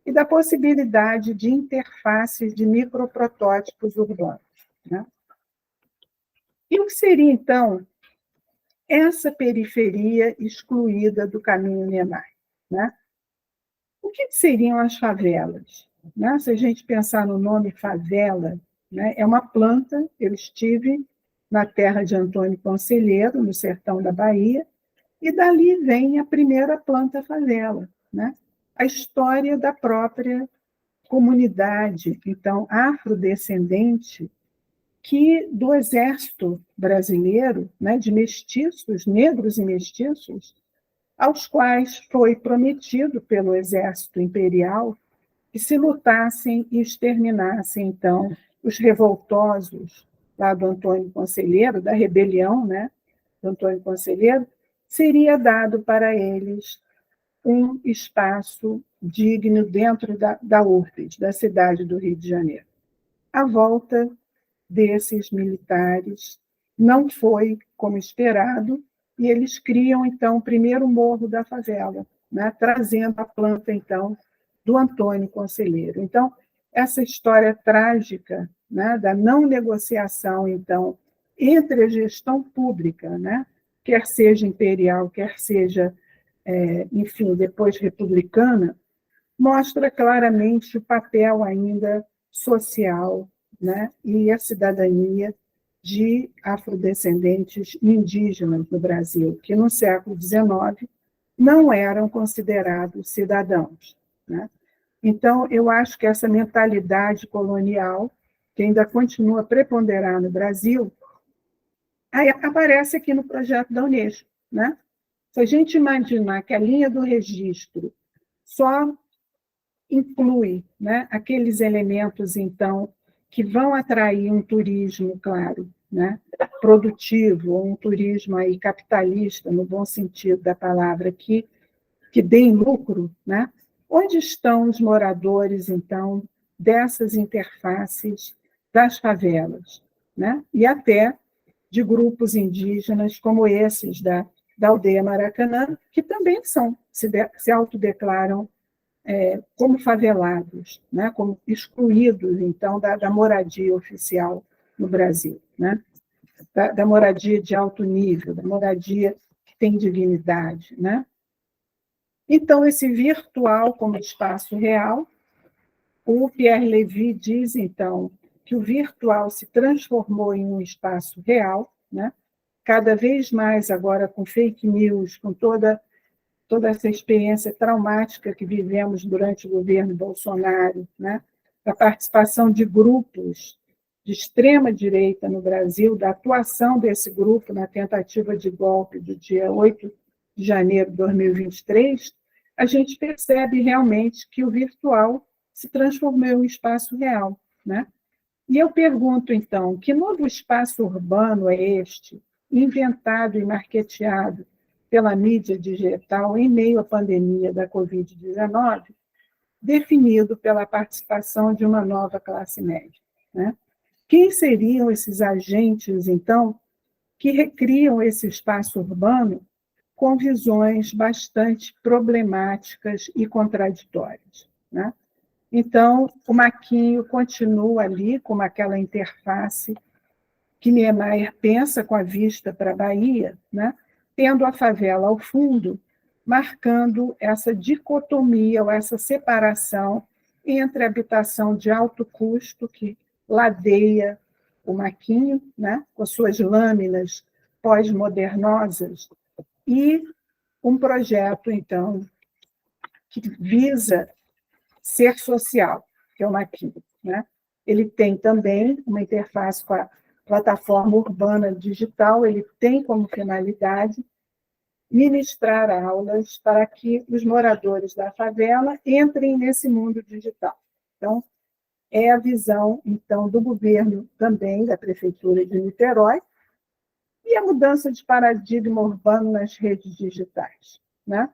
e da possibilidade de interfaces de microprotótipos urbanos, né? E o que seria, então, essa periferia excluída do Caminho Niemeyer, né? O que seriam as favelas, né? Se a gente pensar no nome favela, né, é uma planta. Eu estive na terra de Antônio Conselheiro, no sertão da Bahia, e dali vem a primeira planta favela, né? A história da própria comunidade, então, afrodescendente, que do exército brasileiro, né, de mestiços, negros e mestiços, aos quais foi prometido pelo exército imperial que se lutassem e exterminassem, então, os revoltosos lá do Antônio Conselheiro, da rebelião, né, do Antônio Conselheiro, seria dado para eles um espaço digno dentro da URBS, da cidade do Rio de Janeiro. A volta desses militares não foi como esperado, e eles criam, então, o primeiro morro da favela, né, trazendo a planta, então, do Antônio Conselheiro. Então, essa história trágica, né, da não negociação, então, entre a gestão pública, né, quer seja imperial, quer seja, enfim, depois republicana, mostra claramente o papel ainda social, né, e a cidadania de afrodescendentes indígenas no Brasil, que no século XIX não eram considerados cidadãos, né? Então, eu acho que essa mentalidade colonial, que ainda continua a preponderar no Brasil, aí aparece aqui no projeto da Unesco, né? Se a gente imaginar que a linha do registro só inclui, né, aqueles elementos, então, que vão atrair um turismo, claro, né, produtivo, ou um turismo aí capitalista, no bom sentido da palavra, que dê lucro, né? Onde estão os moradores, então, dessas interfaces das favelas, né? E até de grupos indígenas como esses da aldeia Maracanã, que também se autodeclaram como favelados, né, como excluídos, então, da moradia oficial no Brasil, né, da moradia de alto nível, da moradia que tem dignidade, né. Então, esse virtual como espaço real, o Pierre Levy diz, então, que o virtual se transformou em um espaço real, né, cada vez mais agora com fake news, com toda toda essa experiência traumática que vivemos durante o governo Bolsonaro, né? Da participação de grupos de extrema-direita no Brasil, da atuação desse grupo na tentativa de golpe do dia 8 de janeiro de 2023, a gente percebe realmente que o virtual se transformou em um espaço real, né? E eu pergunto, então, que novo espaço urbano é este, inventado e marketeado pela mídia digital em meio à pandemia da Covid-19, definido pela participação de uma nova classe média, né? Quem seriam esses agentes, então, que recriam esse espaço urbano com visões bastante problemáticas e contraditórias, né? Então, o Maquinho continua ali como aquela interface que Niemeyer pensa com a vista para a Bahia, né? Tendo a favela ao fundo, marcando essa dicotomia ou essa separação entre a habitação de alto custo, que ladeia o Maquinho, né? Com suas lâminas pós-modernosas, e um projeto, então, que visa ser social, que é o Maquinho, né? Ele tem também uma interface com a plataforma urbana digital, ele tem como finalidade ministrar aulas para que os moradores da favela entrem nesse mundo digital. Então, é a visão, então, do governo também, da Prefeitura de Niterói, e a mudança de paradigma urbano nas redes digitais, né?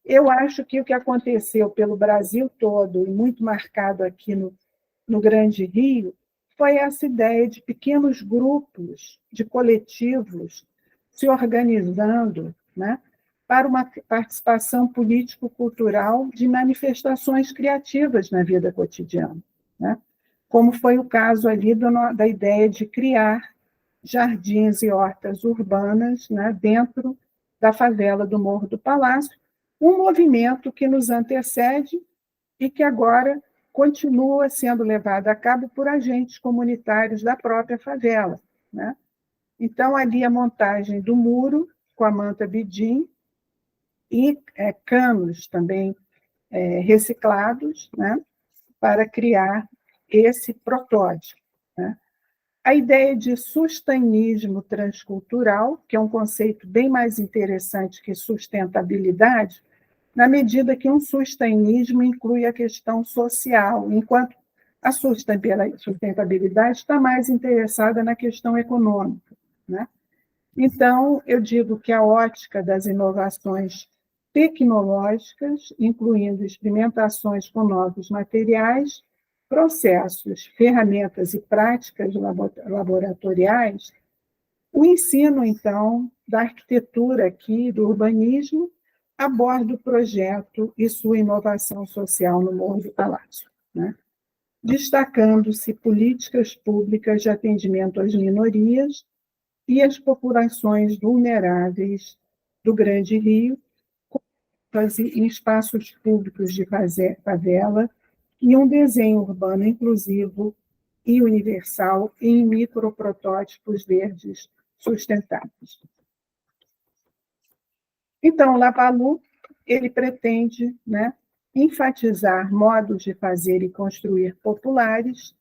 Eu acho que o que aconteceu pelo Brasil todo, e muito marcado aqui no Grande Rio, foi essa ideia de pequenos grupos, de coletivos, se organizando, né, para uma participação político-cultural de manifestações criativas na vida cotidiana, né? Como foi o caso ali da ideia de criar jardins e hortas urbanas, né, dentro da favela do Morro do Palácio, um movimento que nos antecede e que agora continua sendo levado a cabo por agentes comunitários da própria favela, né? Então, ali a montagem do muro com a manta bidim e canos também reciclados, né, para criar esse protótipo, né? A ideia de sustanismo transcultural, que é um conceito bem mais interessante que sustentabilidade, na medida que um sustanismo inclui a questão social, enquanto a sustentabilidade está mais interessada na questão econômica, né? Então, eu digo que a ótica das inovações tecnológicas, incluindo experimentações com novos materiais, processos, ferramentas e práticas laboratoriais, o ensino, então, da arquitetura aqui, do urbanismo, aborda o projeto e sua inovação social no Morro do Palácio, né? Destacando-se políticas públicas de atendimento às minorias e às populações vulneráveis do Grande Rio, com ênfase em espaços públicos de favela e um desenho urbano inclusivo e universal em microprotótipos verdes sustentáveis. Então, Lapalu, ele pretende, né, enfatizar modos de fazer e construir populares,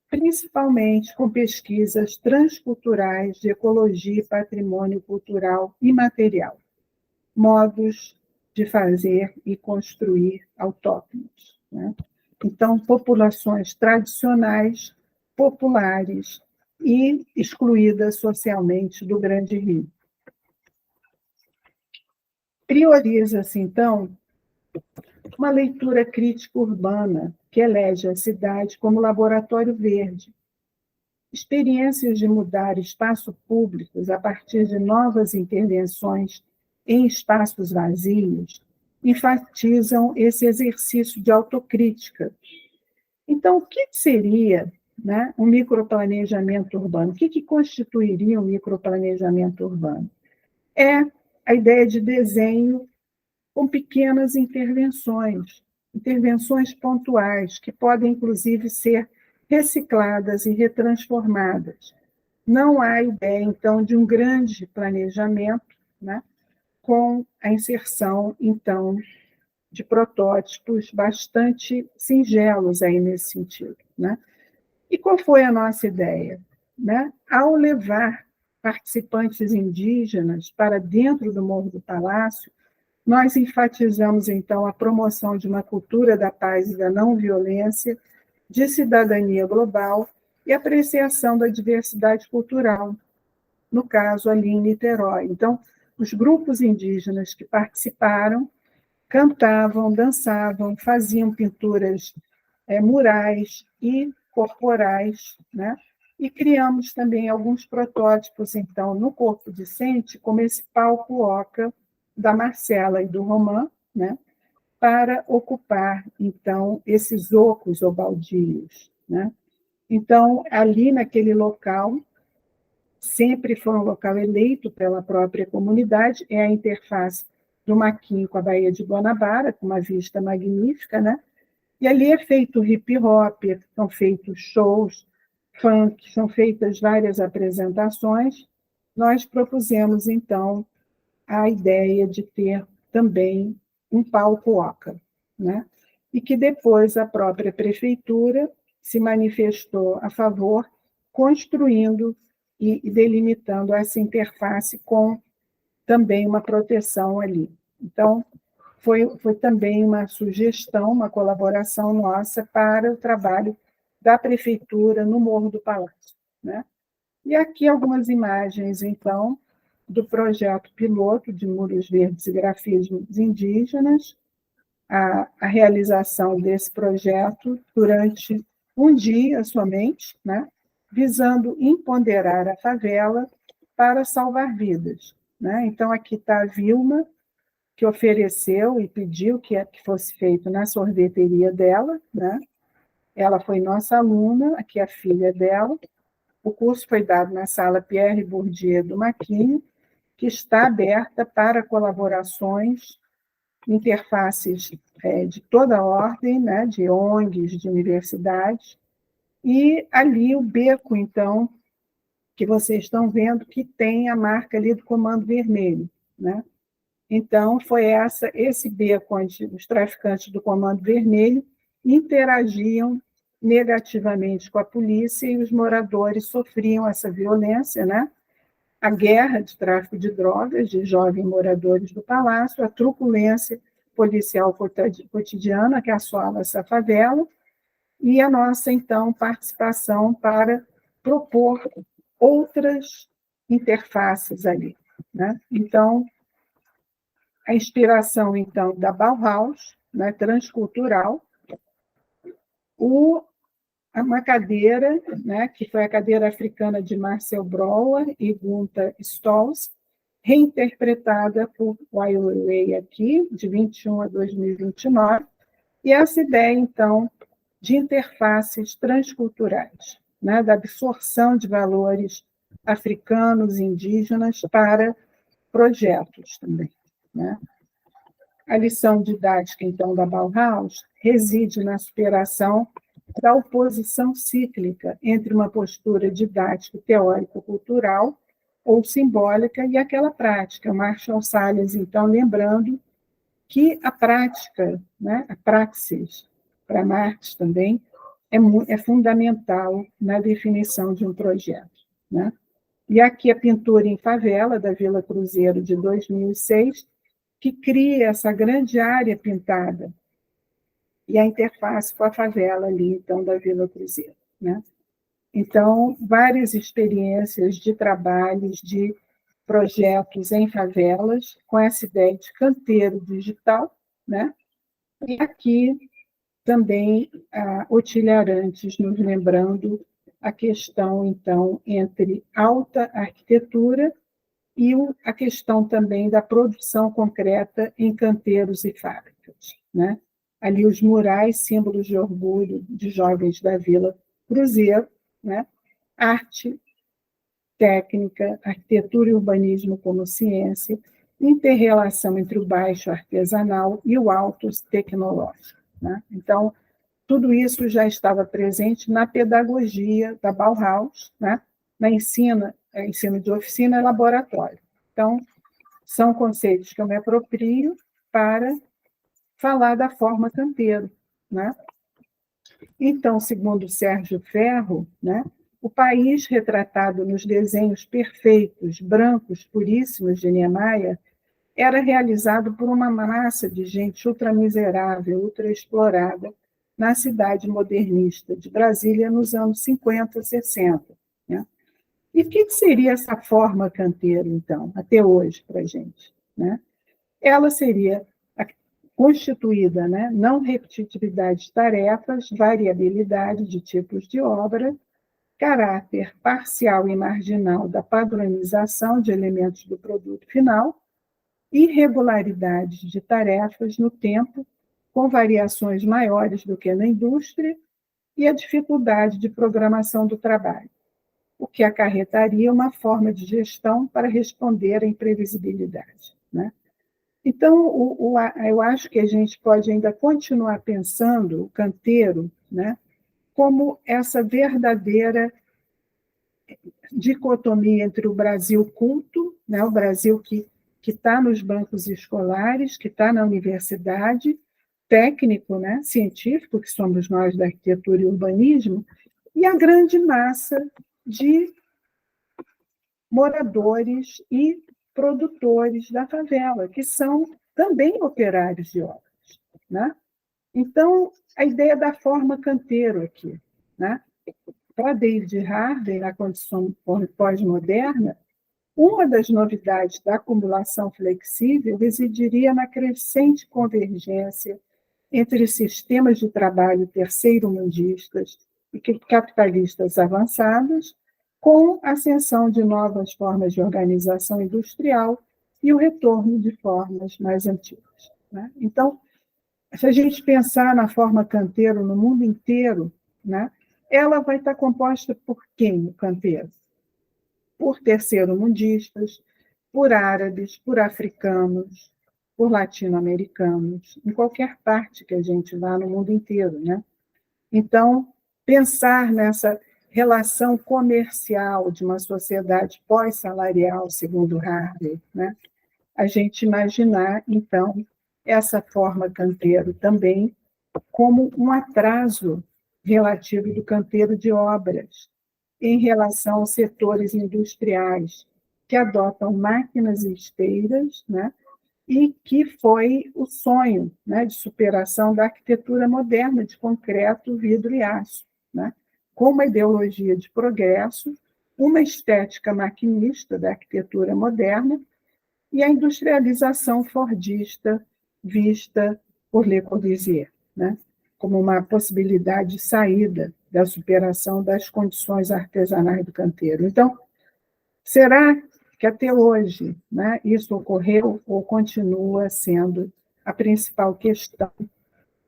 principalmente com pesquisas transculturais de ecologia e patrimônio cultural imaterial, modos de fazer e construir autóctonos, né? Então, populações tradicionais, populares e excluídas socialmente do Grande Rio. Prioriza-se, então, uma leitura crítica urbana que elege a cidade como laboratório verde. Experiências de mudar espaços públicos a partir de novas intervenções em espaços vazios enfatizam esse exercício de autocrítica. Então, o que seria, né, um microplanejamento urbano? O que constituiria um microplanejamento urbano? É a ideia de desenho com pequenas intervenções pontuais, que podem, inclusive, ser recicladas e retransformadas. Não há ideia, então, de um grande planejamento, né, com a inserção, então, de protótipos bastante singelos aí nesse sentido, né? E qual foi a nossa ideia? Né? Ao levar participantes indígenas para dentro do Morro do Palácio, nós enfatizamos, então, a promoção de uma cultura da paz e da não violência, de cidadania global e apreciação da diversidade cultural, no caso ali em Niterói. Então, os grupos indígenas que participaram cantavam, dançavam, faziam pinturas murais e corporais, né? E criamos também alguns protótipos, então, no corpo discente, como esse palco oca da Marcela e do Romã, né? Para ocupar, então, esses ocos ou baldios, né? Então, ali naquele local, sempre foi um local eleito pela própria comunidade, é a interface do Maquinho com a Baía de Guanabara, com uma vista magnífica, né? E ali é feito hip hop, são feitos shows, funk, são feitas várias apresentações. Nós propusemos, então, a ideia de ter também um palco oca, né? E que depois a própria prefeitura se manifestou a favor, construindo e delimitando essa interface com também uma proteção ali. Então, foi também uma sugestão, uma colaboração nossa para o trabalho da prefeitura no Morro do Palácio, né? E aqui algumas imagens, então, do projeto piloto de muros verdes e grafismos indígenas, a realização desse projeto durante um dia somente, né? Visando empoderar a favela para salvar vidas, né? Então, aqui está a Vilma, que ofereceu e pediu que fosse feito na sorveteria dela, né? Ela foi nossa aluna, aqui a filha dela. O curso foi dado na sala Pierre Bourdieu do Maquinho, que está aberta para colaborações, interfaces de toda a ordem, né? De ONGs, de universidades, e ali o beco, então, que vocês estão vendo, que tem a marca ali do Comando Vermelho, né? Então, foi esse beco onde os traficantes do Comando Vermelho interagiam negativamente com a polícia e os moradores sofriam essa violência, né? A guerra de tráfico de drogas de jovens moradores do palácio, a truculência policial cotidiana que assola essa favela e a nossa, então, participação para propor outras interfaces ali, né? Então, a inspiração, então, da Bauhaus, né, transcultural, uma cadeira, né, que foi a cadeira africana de Marcel Brauer e Gunther Stolz, reinterpretada por Ai Weiwei aqui, de 21 a 2029, e essa ideia, então, de interfaces transculturais, né, da absorção de valores africanos, indígenas, para projetos também, né? A lição didática, então, da Bauhaus reside na superação da oposição cíclica entre uma postura didática, teórico-cultural ou simbólica e aquela prática. Marshall Salles, então, lembrando que a prática, né, a praxis, para Marx também, é fundamental na definição de um projeto, né? E aqui a pintura em favela, da Vila Cruzeiro, de 2006, que cria essa grande área pintada e a interface com a favela ali, então, da Vila Cruzeiro, né? Então, várias experiências de trabalhos, de projetos em favelas, com essa ideia de canteiro digital, né? E aqui também Otília Arantes nos lembrando a questão, então, entre alta arquitetura e a questão também da produção concreta em canteiros e fábricas, né? Ali os murais, símbolos de orgulho de jovens da Vila Cruzeiro, né? Arte, técnica, arquitetura e urbanismo como ciência, inter-relação entre o baixo artesanal e o alto tecnológico, né? Então, tudo isso já estava presente na pedagogia da Bauhaus, né? Na ensino de oficina e laboratório. Então, são conceitos que eu me aproprio para falar da forma canteiro, né? Então, segundo Sérgio Ferro, né, o país retratado nos desenhos perfeitos, brancos, puríssimos de Niemeyer, era realizado por uma massa de gente ultramiserável, ultraexplorada, na cidade modernista de Brasília nos anos 50, 60. Né? E o que seria essa forma canteiro, então, até hoje, para a gente? Né? Ela seria constituída, né, não repetitividade de tarefas, variabilidade de tipos de obra, caráter parcial e marginal da padronização de elementos do produto final, irregularidade de tarefas no tempo, com variações maiores do que na indústria, e a dificuldade de programação do trabalho, o que acarretaria uma forma de gestão para responder à imprevisibilidade. Né? Então, eu acho que a gente pode ainda continuar pensando o canteiro, né, como essa verdadeira dicotomia entre o Brasil culto, né, o Brasil que está nos bancos escolares, que está na universidade, técnico, né, científico, que somos nós da arquitetura e urbanismo, e a grande massa de moradores e produtores da favela, que são também operários de obras. Né? Então, a ideia da forma canteiro aqui. Né? Para David Harvey, na condição pós-moderna, uma das novidades da acumulação flexível residiria na crescente convergência entre sistemas de trabalho terceiro-mundistas e capitalistas avançados, com a ascensão de novas formas de organização industrial e o retorno de formas mais antigas. Né? Então, se a gente pensar na forma canteiro no mundo inteiro, né, ela vai estar composta por quem, o canteiro? Por terceiro-mundistas, por árabes, por africanos, por latino-americanos, em qualquer parte que a gente vá no mundo inteiro. Né? Então, pensar nessa relação comercial de uma sociedade pós-salarial, segundo Harvey, né? A gente imaginar, então, essa forma canteiro também como um atraso relativo do canteiro de obras em relação aos setores industriais que adotam máquinas e esteiras, né? E que foi o sonho, né, de superação da arquitetura moderna de concreto, vidro e aço, né? Com uma ideologia de progresso, uma estética maquinista da arquitetura moderna e a industrialização fordista vista por Le Corbusier, né? Como uma possibilidade de saída da superação das condições artesanais do canteiro. Então, será que até hoje, né, isso ocorreu ou continua sendo a principal questão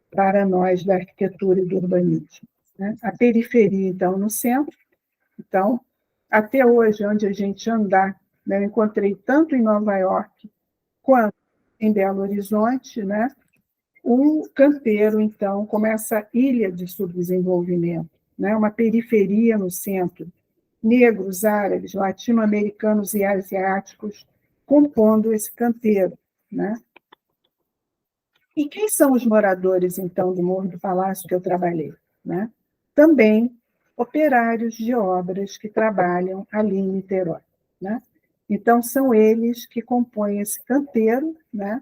para nós da arquitetura e do urbanismo? Né? A periferia, então, no centro. Então, até hoje, onde a gente andar, né, eu encontrei tanto em Nova York quanto em Belo Horizonte, né, um canteiro, então, como essa ilha de subdesenvolvimento, né, uma periferia no centro, negros, árabes, latino-americanos e asiáticos compondo esse canteiro. Né? E quem são os moradores, então, do Morro do Palácio que eu trabalhei? Né? Também operários de obras que trabalham ali em Niterói. Né? Então, são eles que compõem esse canteiro, né?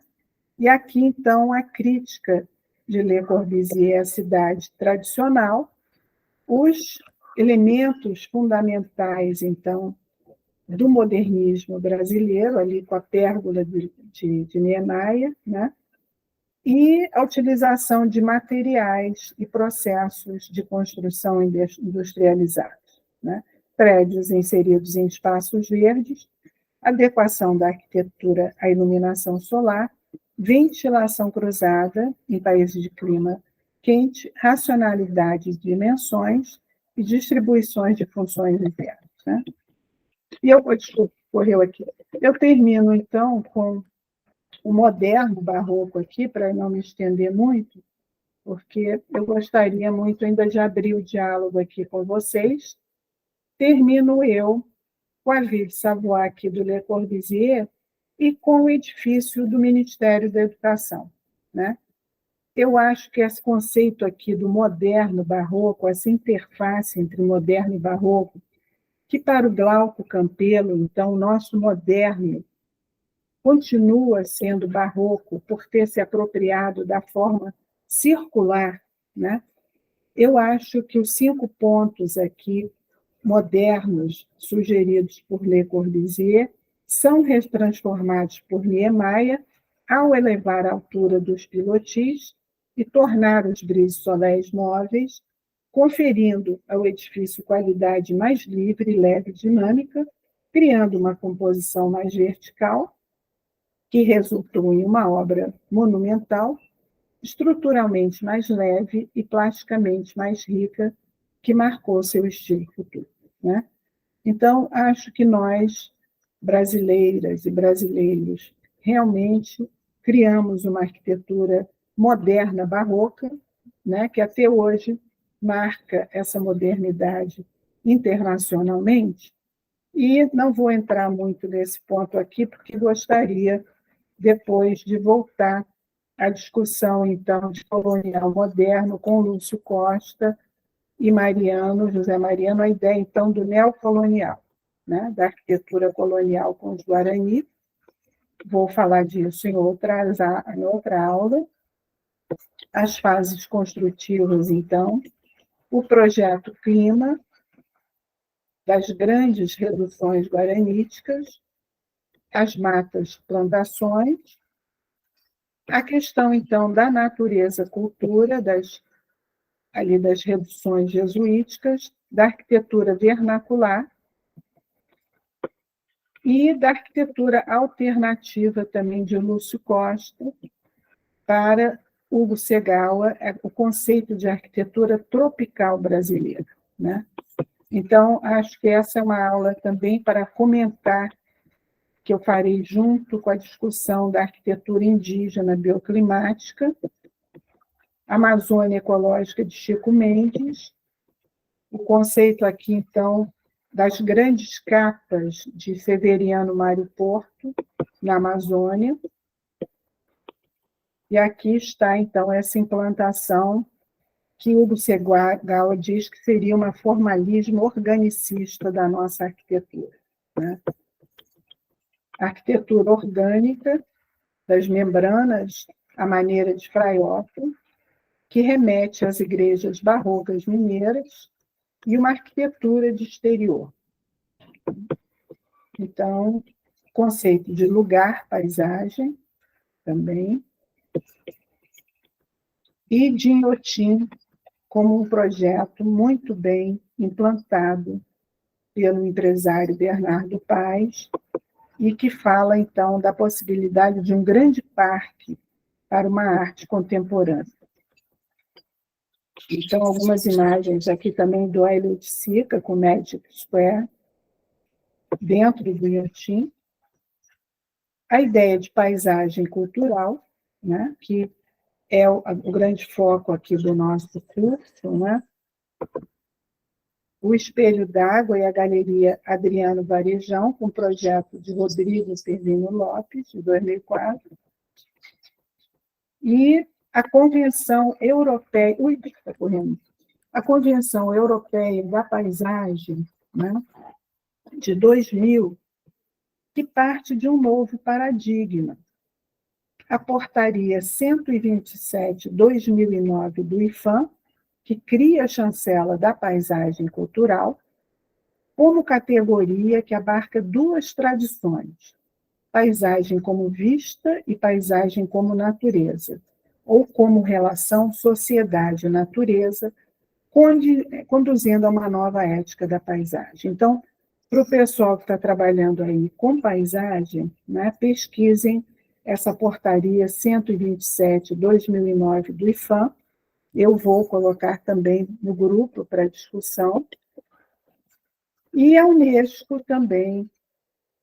E aqui, então, a crítica de Le Corbusier à cidade tradicional, os elementos fundamentais, então, do modernismo brasileiro, ali com a pérgola de Niemeyer, né? E a utilização de materiais e processos de construção industrializados, né? Prédios inseridos em espaços verdes, adequação da arquitetura à iluminação solar, ventilação cruzada em países de clima quente, racionalidade de dimensões e distribuições de funções internas. Né? E desculpa, correu aqui. Eu termino, então, com o moderno barroco aqui, para não me estender muito, porque eu gostaria muito ainda de abrir o diálogo aqui com vocês. Termino eu com a Ville Savoie aqui do Le Corbusier, e com o edifício do Ministério da Educação, né? Eu acho que esse conceito aqui do moderno barroco, essa interface entre moderno e barroco, que para o Glauco Campelo, então, o nosso moderno continua sendo barroco por ter se apropriado da forma circular, né? Eu acho que os 5 pontos aqui modernos sugeridos por Le Corbusier são retransformados por Niemeyer ao elevar a altura dos pilotis e tornar os brise-soleils móveis, conferindo ao edifício qualidade mais livre, leve e dinâmica, criando uma composição mais vertical, que resultou em uma obra monumental, estruturalmente mais leve e plasticamente mais rica, que marcou seu estilo futuro, né? Então, acho que nós, brasileiras e brasileiros, realmente criamos uma arquitetura moderna, barroca, né, que até hoje marca essa modernidade internacionalmente. E não vou entrar muito nesse ponto aqui, porque gostaria, depois, de voltar à discussão, então, de colonial moderno com Lúcio Costa e Mariano, José Mariano, a ideia, então, do neocolonial, né, da arquitetura colonial com os Guarani. Vou falar disso em outra aula. As fases construtivas, então, o projeto Clima, das grandes reduções guaraníticas, as matas, plantações, a questão, então, da natureza-cultura, das reduções jesuíticas, da arquitetura vernacular e da arquitetura alternativa também de Lúcio Costa para Hugo Segawa, o conceito de arquitetura tropical brasileira, né? Então, acho que essa é uma aula também para comentar, que eu farei junto com a discussão da arquitetura indígena bioclimática, Amazônia Ecológica de Chico Mendes, o conceito aqui, então, das grandes capas de Severiano Mário Porto, na Amazônia. E aqui está, então, essa implantação que Hugo Segawa diz que seria um formalismo organicista da nossa arquitetura, né? A arquitetura orgânica das membranas, à maneira de Fraiotto, que remete às igrejas barrocas mineiras, e uma arquitetura de exterior. Então, conceito de lugar, paisagem, também, e de Inhotim como um projeto muito bem implantado pelo empresário Bernardo Paes, e que fala, então, da possibilidade de um grande parque para uma arte contemporânea. Então, algumas imagens aqui também do Hélio de Sica, com Magic Square, dentro do Inhotim. A ideia de paisagem cultural, né, que é o grande foco aqui do nosso curso, né? O Espelho d'Água e a Galeria Adriano Varejão, com o projeto de Rodrigo Servino Lopes, de 2004. E a Convenção Europeia... Ui, está correndo. A Convenção Europeia da Paisagem, né, de 2000, que parte de um novo paradigma. A Portaria 127/2009 do IFAM, que cria a chancela da paisagem cultural, como categoria que abarca 2 tradições, paisagem como vista e paisagem como natureza, ou como relação sociedade-natureza, conduzindo a uma nova ética da paisagem. Então, para o pessoal que está trabalhando aí com paisagem, né, pesquisem essa portaria 127/2009 do IFAM. Eu vou colocar também no grupo para discussão. E a Unesco também,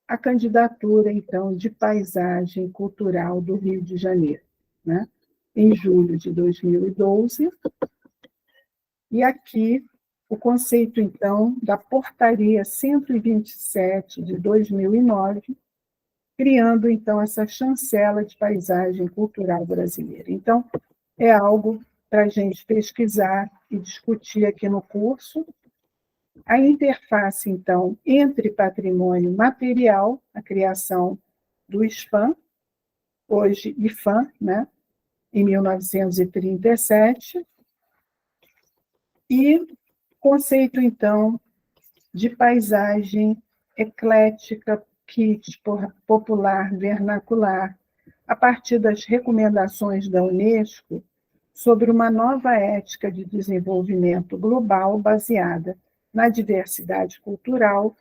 a candidatura, então, de paisagem cultural do Rio de Janeiro, né, em julho de 2012. E aqui o conceito, então, da portaria 127 de 2009, criando, então, essa chancela de paisagem cultural brasileira. Então, é algo para a gente pesquisar e discutir aqui no curso. A interface, então, entre patrimônio material, a criação do SPAM, hoje IFAM, né, em 1937, e conceito, então, de paisagem eclética, kit, popular, vernacular, a partir das recomendações da Unesco sobre uma nova ética de desenvolvimento global baseada na diversidade cultural,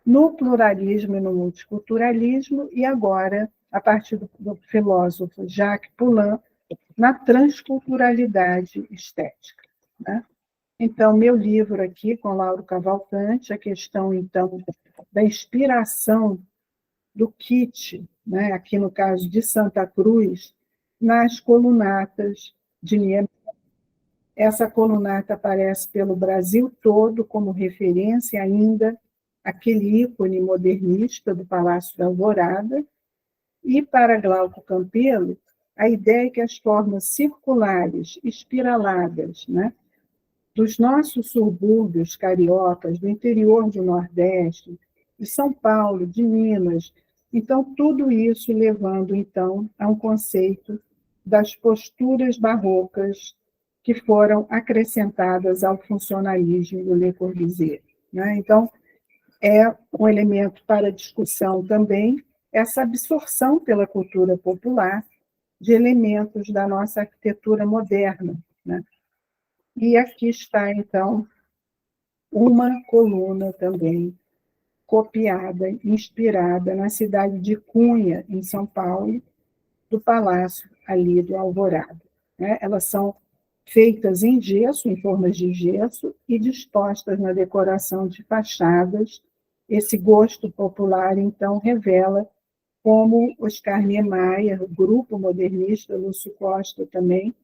no pluralismo e no multiculturalismo, e agora, a partir do filósofo Jacques Poulain, na transculturalidade estética, né? Então, meu livro aqui, com Lauro Cavalcante, a questão, então, da inspiração do kit, né, aqui no caso de Santa Cruz, nas colunatas de Niemeyer. Essa colunata aparece pelo Brasil todo como referência ainda àquele ícone modernista do Palácio da Alvorada, e para Glauco Campelo, a ideia é que as formas circulares, espiraladas, né, dos nossos subúrbios cariocas, do interior do Nordeste, de São Paulo, de Minas, então, tudo isso levando, então, a um conceito das posturas barrocas que foram acrescentadas ao funcionalismo do Le Corbusier, né? Então, é um elemento para discussão também essa absorção pela cultura popular de elementos da nossa arquitetura moderna, né? E aqui está, então, uma coluna também copiada, inspirada na cidade de Cunha, em São Paulo, do Palácio ali do Alvorada, né? Elas são feitas em gesso, em formas de gesso, e dispostas na decoração de fachadas. Esse gosto popular, então, revela como Oscar Niemeyer, o grupo modernista, Lúcio Costa também,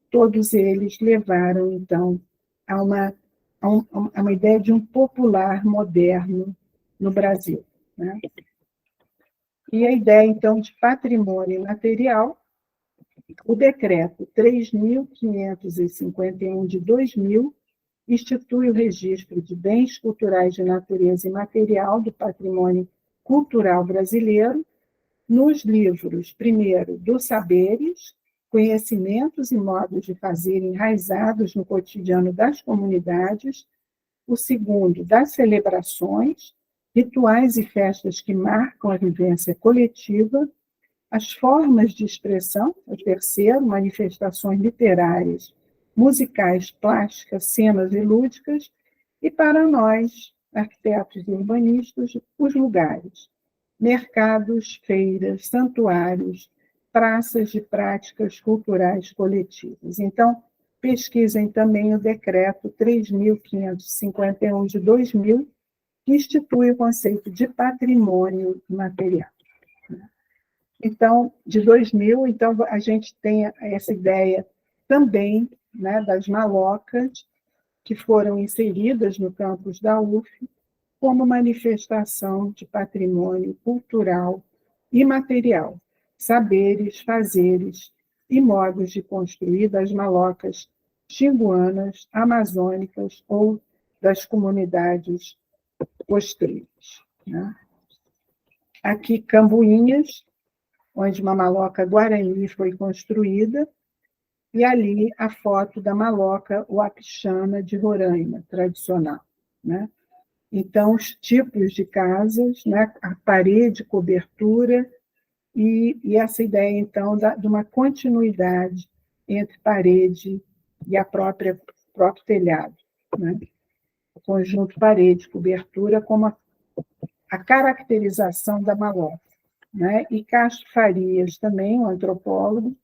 todos eles levaram, então, a uma ideia de um popular moderno no Brasil, né? E a ideia, então, de patrimônio material, o decreto 3.551 de 2000 institui o registro de bens culturais de natureza imaterial do patrimônio cultural brasileiro nos livros, primeiro, dos saberes, conhecimentos e modos de fazer enraizados no cotidiano das comunidades, o segundo, das celebrações, rituais e festas que marcam a vivência coletiva, as formas de expressão, o terceiro, manifestações literárias, musicais, plásticas, cenas e lúdicas, e para nós, arquitetos e urbanistas, os lugares, mercados, feiras, santuários, praças de práticas culturais coletivas. Então, pesquisem também o decreto 3.551 de 2000, que institui o conceito de patrimônio material. Então, de 2000, então, a gente tem essa ideia também, né, das malocas, que foram inseridas no campus da UF, como manifestação de patrimônio cultural e material, saberes, fazeres e modos de construir das malocas xinguanas, amazônicas ou das comunidades costeiras, né? Aqui, Cambuinhas, onde uma maloca guarani foi construída, e ali a foto da maloca uapixana de Roraima, tradicional, né? Então, os tipos de casas, né, a parede, cobertura, e essa ideia, então, de uma continuidade entre parede e o próprio telhado, né? O conjunto parede, cobertura, como a caracterização da maloca, né? E Castro Farias, também, um antropólogo,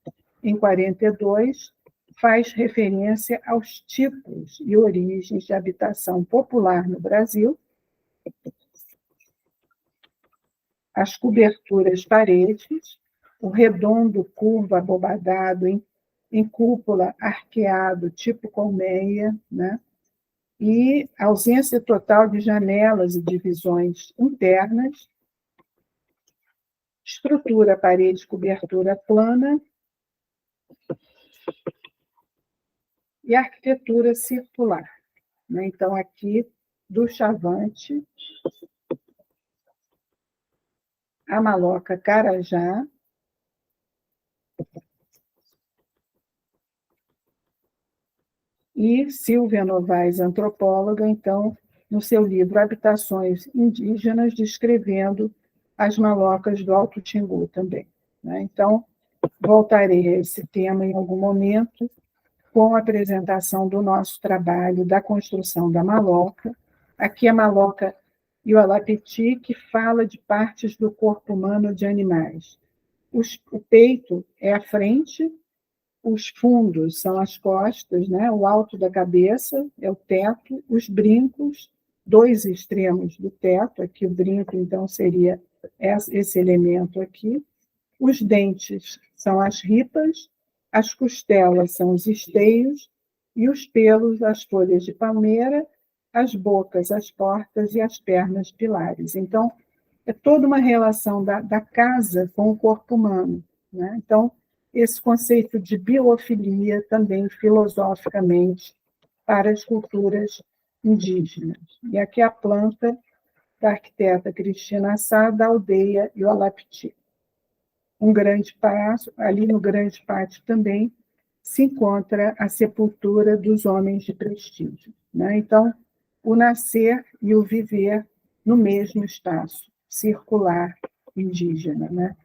em 42, faz referência aos tipos e origens de habitação popular no Brasil, as coberturas paredes, o redondo curvo abobadado em cúpula arqueado, tipo colmeia, né? E ausência total de janelas e divisões internas, Estrutura, parede, cobertura plana. E arquitetura circular, né? Então, aqui, do Chavante, a Maloca Carajá, e Silvia Novaes, antropóloga, então, no seu livro Habitações Indígenas, descrevendo as malocas do Alto Tingu também, né? Então, voltarei a esse tema em algum momento, com a apresentação do nosso trabalho da construção da maloca. Aqui a maloca Yualapiti, que fala de partes do corpo humano de animais. O peito é a frente, os fundos são as costas, né? O alto da cabeça é o teto, os brincos, dois extremos do teto, aqui o brinco, então, seria esse elemento aqui. Os dentes são as ripas, as costelas são os esteios, e os pelos, as folhas de palmeira, as bocas, as portas e as pernas pilares. Então, é toda uma relação da casa com o corpo humano, né? Então, esse conceito de biofilia também filosoficamente para as culturas indígenas. E aqui a planta da arquiteta Cristina Sá, da aldeia Yualapiti. Um grande palácio, ali no grande pátio também se encontra a sepultura dos homens de prestígio, né? Então, o nascer e o viver no mesmo espaço circular indígena, né?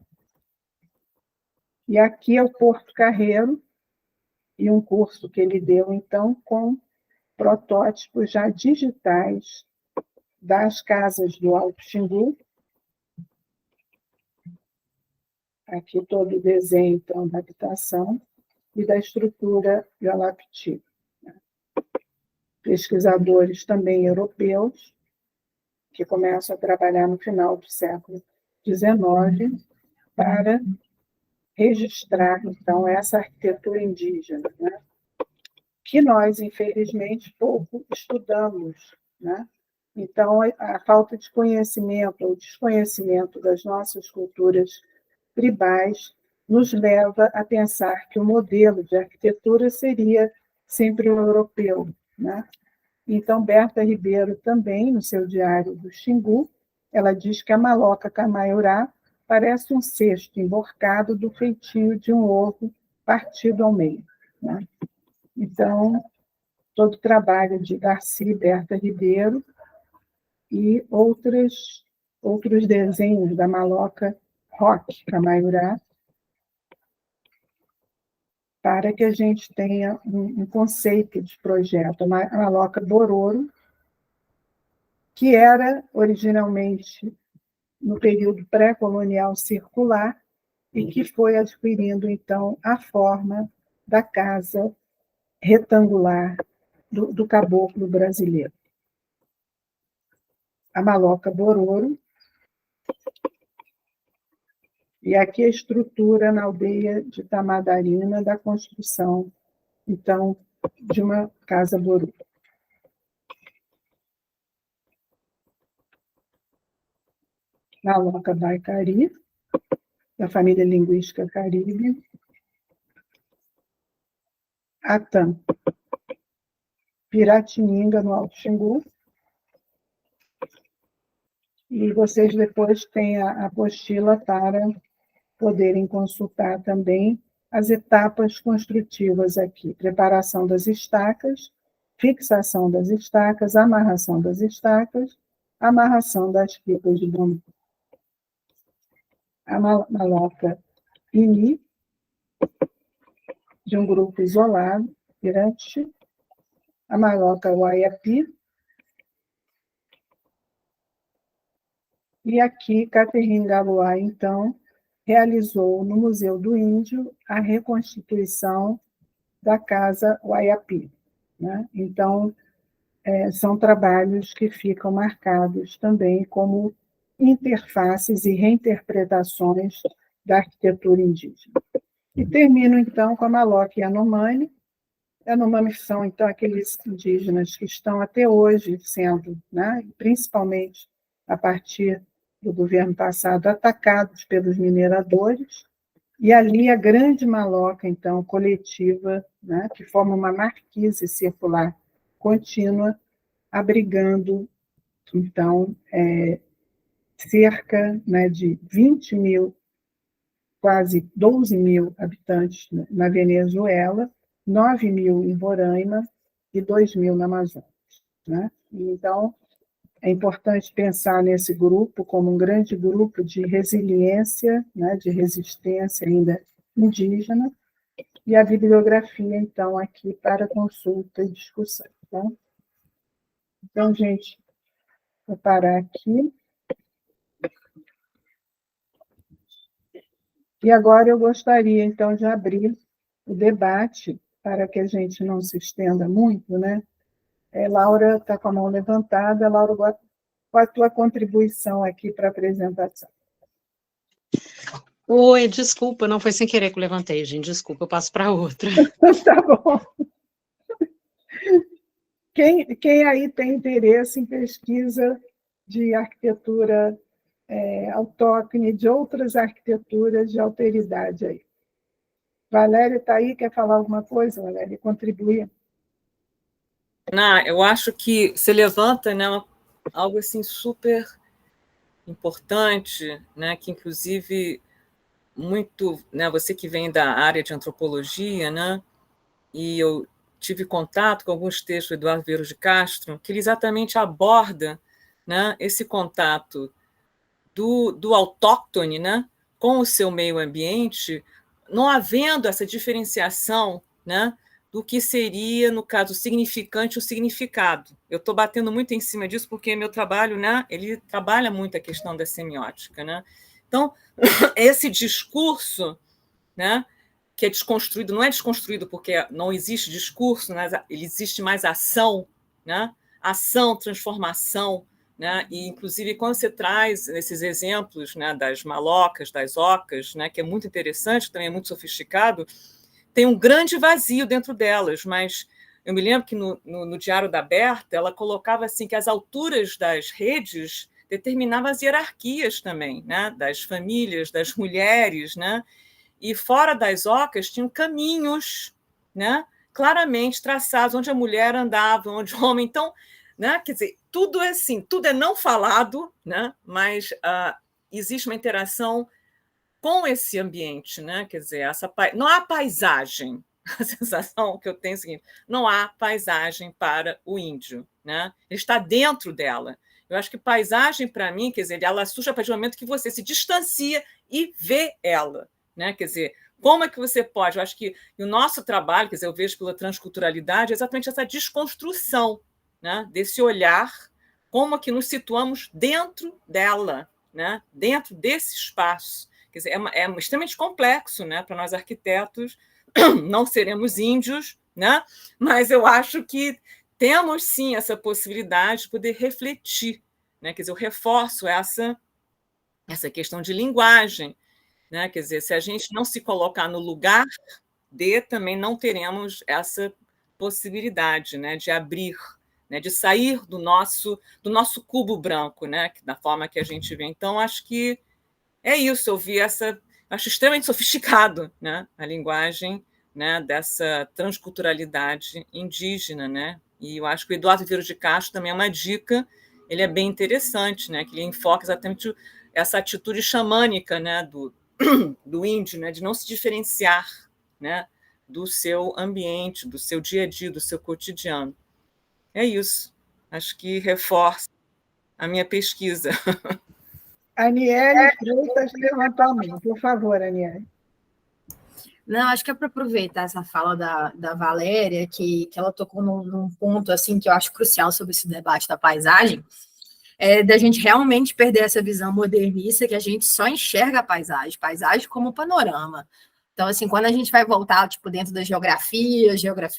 E aqui é o Porto Carreiro, e um curso que ele deu, então, com protótipos já digitais das casas do Alto Xingu. Aqui todo o desenho, então, da habitação e da estrutura Yualapiti. Pesquisadores também europeus, que começam a trabalhar no final do século XIX para registrar, então, essa arquitetura indígena, né? Que nós, infelizmente, pouco estudamos, né? Então, a falta de conhecimento ou desconhecimento das nossas culturas tribais nos leva a pensar que o modelo de arquitetura seria sempre o europeu, né? Então, Berta Ribeiro também, no seu Diário do Xingu, ela diz que a maloca Camaiurá parece um cesto emborcado do feitio de um ovo partido ao meio, né? Então, todo o trabalho de Darcy e Berta Ribeiro e outros desenhos da maloca Roque Camaiurá, para que a gente tenha um conceito de projeto. A maloca Bororo, que era originalmente no período pré-colonial circular e que foi adquirindo, então, a forma da casa retangular do caboclo brasileiro. A maloca Bororo, e aqui a estrutura na aldeia de Tamadarina da construção, então, de uma casa Bororo. Maloca Baicari, da família linguística Caribe. Atã, Piratininga, no Alto Xingu. E vocês depois têm a apostila para poderem consultar também as etapas construtivas aqui. Preparação das estacas, fixação das estacas, amarração das estacas, amarração das pipas de bambu. A maloca Ini, de um grupo isolado, Piranti. A maloca Waiapi. E aqui, Catherine Galois, então, realizou no Museu do Índio a reconstituição da Casa Waiapi, né? Então, são trabalhos que ficam marcados também como interfaces e reinterpretações da arquitetura indígena. E termino, então, com a maloca Yanomami. Yanomami são, então, aqueles indígenas que estão até hoje sendo, né, principalmente a partir do governo passado, atacados pelos mineradores, e ali a grande maloca, então, coletiva, né, que forma uma marquise circular contínua, abrigando, então, cerca, né, de 20 mil, quase 12 mil habitantes na Venezuela, 9 mil em Roraima e 2 mil na Amazônia, né? Então, é importante pensar nesse grupo como um grande grupo de resiliência, né, de resistência ainda indígena, e a bibliografia, então, aqui para consulta e discussão. Tá? Então, gente, vou parar aqui. E agora eu gostaria, então, de abrir o debate, para que a gente não se estenda muito, né? Laura está com a mão levantada. Laura, qual a tua contribuição aqui para a apresentação? Oi, desculpa, não foi sem querer que eu levantei, gente, desculpa, eu passo para outra. Tá bom. Quem aí tem interesse em pesquisa de arquitetura autóctone, de outras arquiteturas de alteridade aí? Valéria está aí, quer falar alguma coisa, Valéria? Contribuir? Eu acho que você levanta, né, algo assim super importante, né, que inclusive muito, né, você que vem da área de antropologia, né, e eu tive contato com alguns textos do Eduardo Vieira de Castro, que ele exatamente aborda, né, esse contato do autóctone, né, com o seu meio ambiente, não havendo essa diferenciação, né, do que seria, no caso, o significante e o significado. Eu estou batendo muito em cima disso porque meu trabalho, né, ele trabalha muito a questão da semiótica, né? Então, esse discurso, né, que é desconstruído, não é desconstruído porque não existe discurso, mas ele existe mais ação, né? Ação, transformação, né? E, inclusive, quando você traz esses exemplos, né, das malocas, das ocas, né, que é muito interessante, também é muito sofisticado, tem um grande vazio dentro delas, mas eu me lembro que no Diário da Berta, ela colocava assim que as alturas das redes determinavam as hierarquias também, né, das famílias, das mulheres, né, e fora das ocas tinham caminhos, né, claramente traçados, onde a mulher andava, onde o homem... Então, né, quer dizer, tudo é assim, tudo é não falado, né, mas existe uma interação com esse ambiente, né? Quer dizer, não há paisagem. A sensação que eu tenho é a seguinte: não há paisagem para o índio, né? Ele está dentro dela. Eu acho que paisagem, para mim, quer dizer, ela surge a partir do momento que você se distancia e vê ela, né? Quer dizer, como é que você pode? Eu acho que o nosso trabalho, quer dizer, eu vejo pela transculturalidade, é exatamente essa desconstrução, né? Desse olhar, como é que nos situamos dentro dela, né? Dentro desse espaço. Quer dizer, é extremamente complexo, né, para nós arquitetos, não seremos índios, né, mas eu acho que temos, sim, essa possibilidade de poder refletir. Né, quer dizer, eu reforço essa questão de linguagem. Né, quer dizer, se a gente não se colocar no lugar também não teremos essa possibilidade, né, de abrir, né, de sair do nosso cubo branco, né, da forma que a gente vê. Então, acho que é isso, eu vi acho extremamente sofisticado, né, a linguagem, né, dessa transculturalidade indígena, né, e eu acho que o Eduardo Vieira de Castro também é uma dica, ele é bem interessante, né, que ele enfoca exatamente essa atitude xamânica, né, do índio, né, de não se diferenciar, né, do seu ambiente, do seu dia a dia, do seu cotidiano. É isso, acho que reforça a minha pesquisa. Aniele Freitas levantou a mão. Por favor, Aniele. Não, acho que é para aproveitar essa fala da Valéria, que ela tocou num ponto assim que eu acho crucial sobre esse debate da paisagem, da gente realmente perder essa visão modernista que a gente só enxerga a paisagem como panorama. Então, assim, quando a gente vai voltar, tipo, dentro da geografia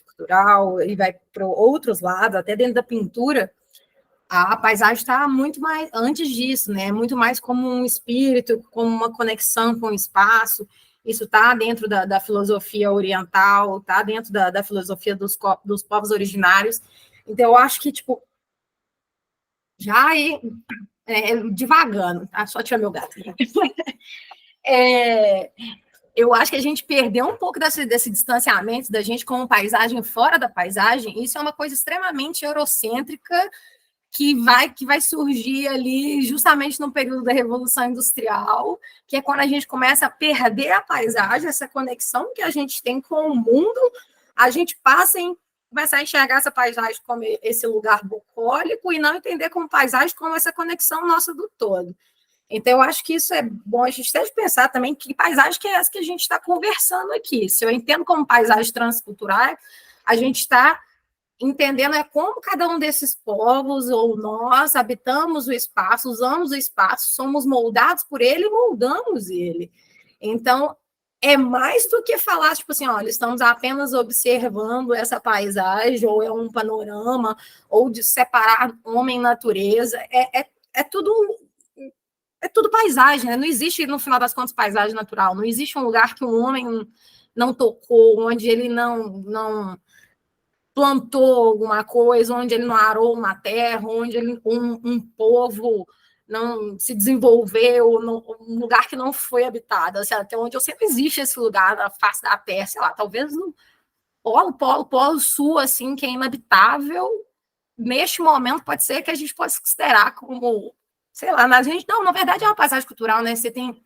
cultural, e vai para outros lados, até dentro da pintura, a paisagem está muito mais antes disso, né? Muito mais como um espírito, como uma conexão com o espaço. Isso está dentro da filosofia oriental, está dentro da filosofia dos povos originários. Então, eu acho que, tipo, já ir devagando, tá? Só tirar meu gato. Eu acho que a gente perdeu um pouco desse distanciamento da gente com paisagem fora da paisagem. Isso é uma coisa extremamente eurocêntrica que vai surgir ali justamente no período da Revolução Industrial, que é quando a gente começa a perder a paisagem, essa conexão que a gente tem com o mundo, a gente passa a começar a enxergar essa paisagem como esse lugar bucólico e não entender como paisagem como essa conexão nossa do todo. Então, eu acho que isso é bom a gente deve pensar também que paisagem que é essa que a gente está conversando aqui. Se eu entendo como paisagem transcultural, a gente está entendendo como cada um desses povos ou nós habitamos o espaço, usamos o espaço, somos moldados por ele e moldamos ele. Então, é mais do que falar, tipo assim, olha, estamos apenas observando essa paisagem, ou é um panorama, ou de separar homem e natureza. É tudo paisagem, né? Não existe, no final das contas, paisagem natural. Não existe um lugar que um homem não tocou, onde ele não plantou alguma coisa, onde ele não arou uma terra, onde um povo não se desenvolveu, um lugar que não foi habitado. Assim, até onde eu sempre existe esse lugar na face da Terra, sei lá, talvez no polo sul, assim, que é inabitável. Neste momento, pode ser que a gente possa considerar como, sei lá, na verdade é uma paisagem cultural, né? Você tem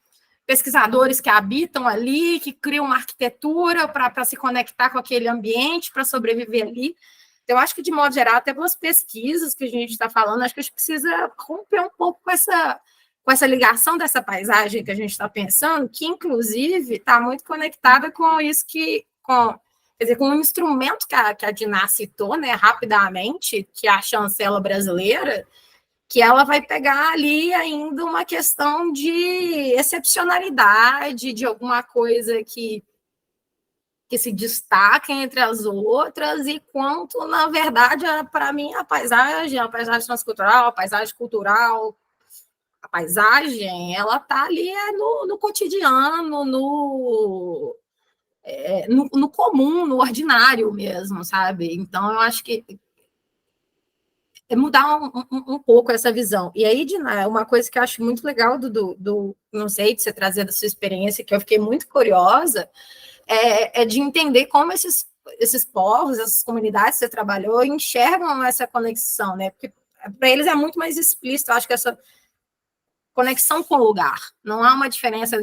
pesquisadores que habitam ali, que criam uma arquitetura para se conectar com aquele ambiente, para sobreviver ali. Então, eu acho que, de modo geral, até pelas pesquisas que a gente está falando, acho que a gente precisa romper um pouco com essa ligação dessa paisagem que a gente está pensando, que, inclusive, está muito conectada com isso quer dizer, com um instrumento que a Diná citou, né, rapidamente, que é a chancela brasileira, que ela vai pegar ali ainda uma questão de excepcionalidade, de alguma coisa que se destaca entre as outras, e quanto, na verdade, para mim, a paisagem transcultural, a paisagem cultural, a paisagem, ela está ali no cotidiano, no comum, no ordinário mesmo, sabe? Então, eu acho que é mudar um pouco essa visão. E aí, Diná, uma coisa que eu acho muito legal não sei, de você trazer da sua experiência, que eu fiquei muito curiosa, é de entender como esses povos, essas comunidades que você trabalhou, enxergam essa conexão, né? Porque para eles é muito mais explícito, eu acho que essa conexão com o lugar. Não há uma diferença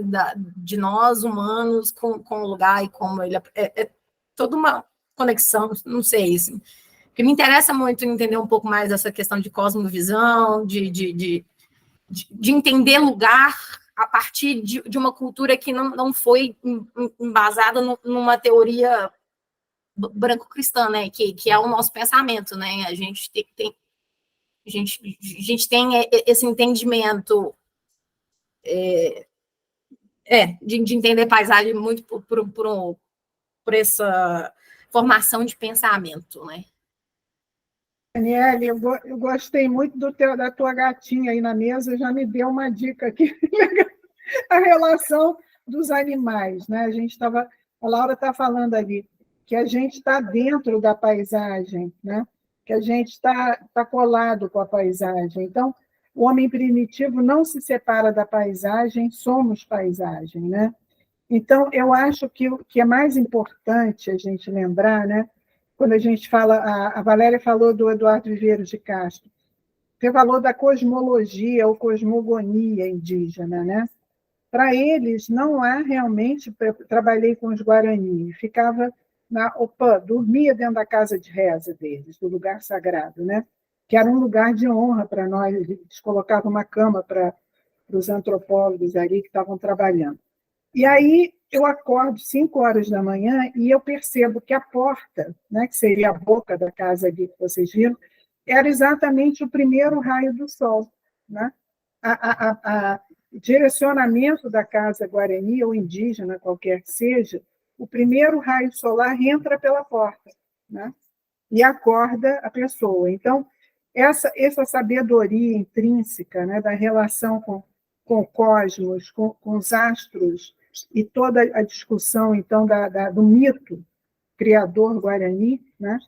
de nós, humanos, com o lugar e como ele... É toda uma conexão, não sei, assim. Porque me interessa muito entender um pouco mais essa questão de cosmovisão, de entender lugar a partir de uma cultura que não foi embasada numa teoria branco-cristã, né? Que é o nosso pensamento, né? A gente tem esse entendimento de entender paisagem muito por essa formação de pensamento, né? Daniele, eu gostei muito da tua gatinha aí na mesa, já me deu uma dica aqui, a relação dos animais, né? A Laura está falando ali que a gente está dentro da paisagem, né? Que a gente está colado com a paisagem. Então, o homem primitivo não se separa da paisagem, somos paisagem, né? Então, eu acho que o que é mais importante a gente lembrar, né? Quando a gente fala, a Valéria falou do Eduardo Viveiros de Castro, você falou da cosmologia ou cosmogonia indígena, né? Para eles, não há realmente... Trabalhei com os Guarani, ficava dormia dentro da casa de reza deles, do lugar sagrado, né? Que era um lugar de honra para nós, eles colocavam uma cama para os antropólogos ali que estavam trabalhando. E aí eu acordo 5 horas da manhã e eu percebo que a porta, né, que seria a boca da casa ali que vocês viram, era exatamente o primeiro raio do sol, né? O direcionamento da casa guarani ou indígena, qualquer que seja, o primeiro raio solar entra pela porta, né? E acorda a pessoa. Então, essa sabedoria intrínseca, né, da relação com o cosmos, com os astros, e toda a discussão, então, do mito criador guarani, né?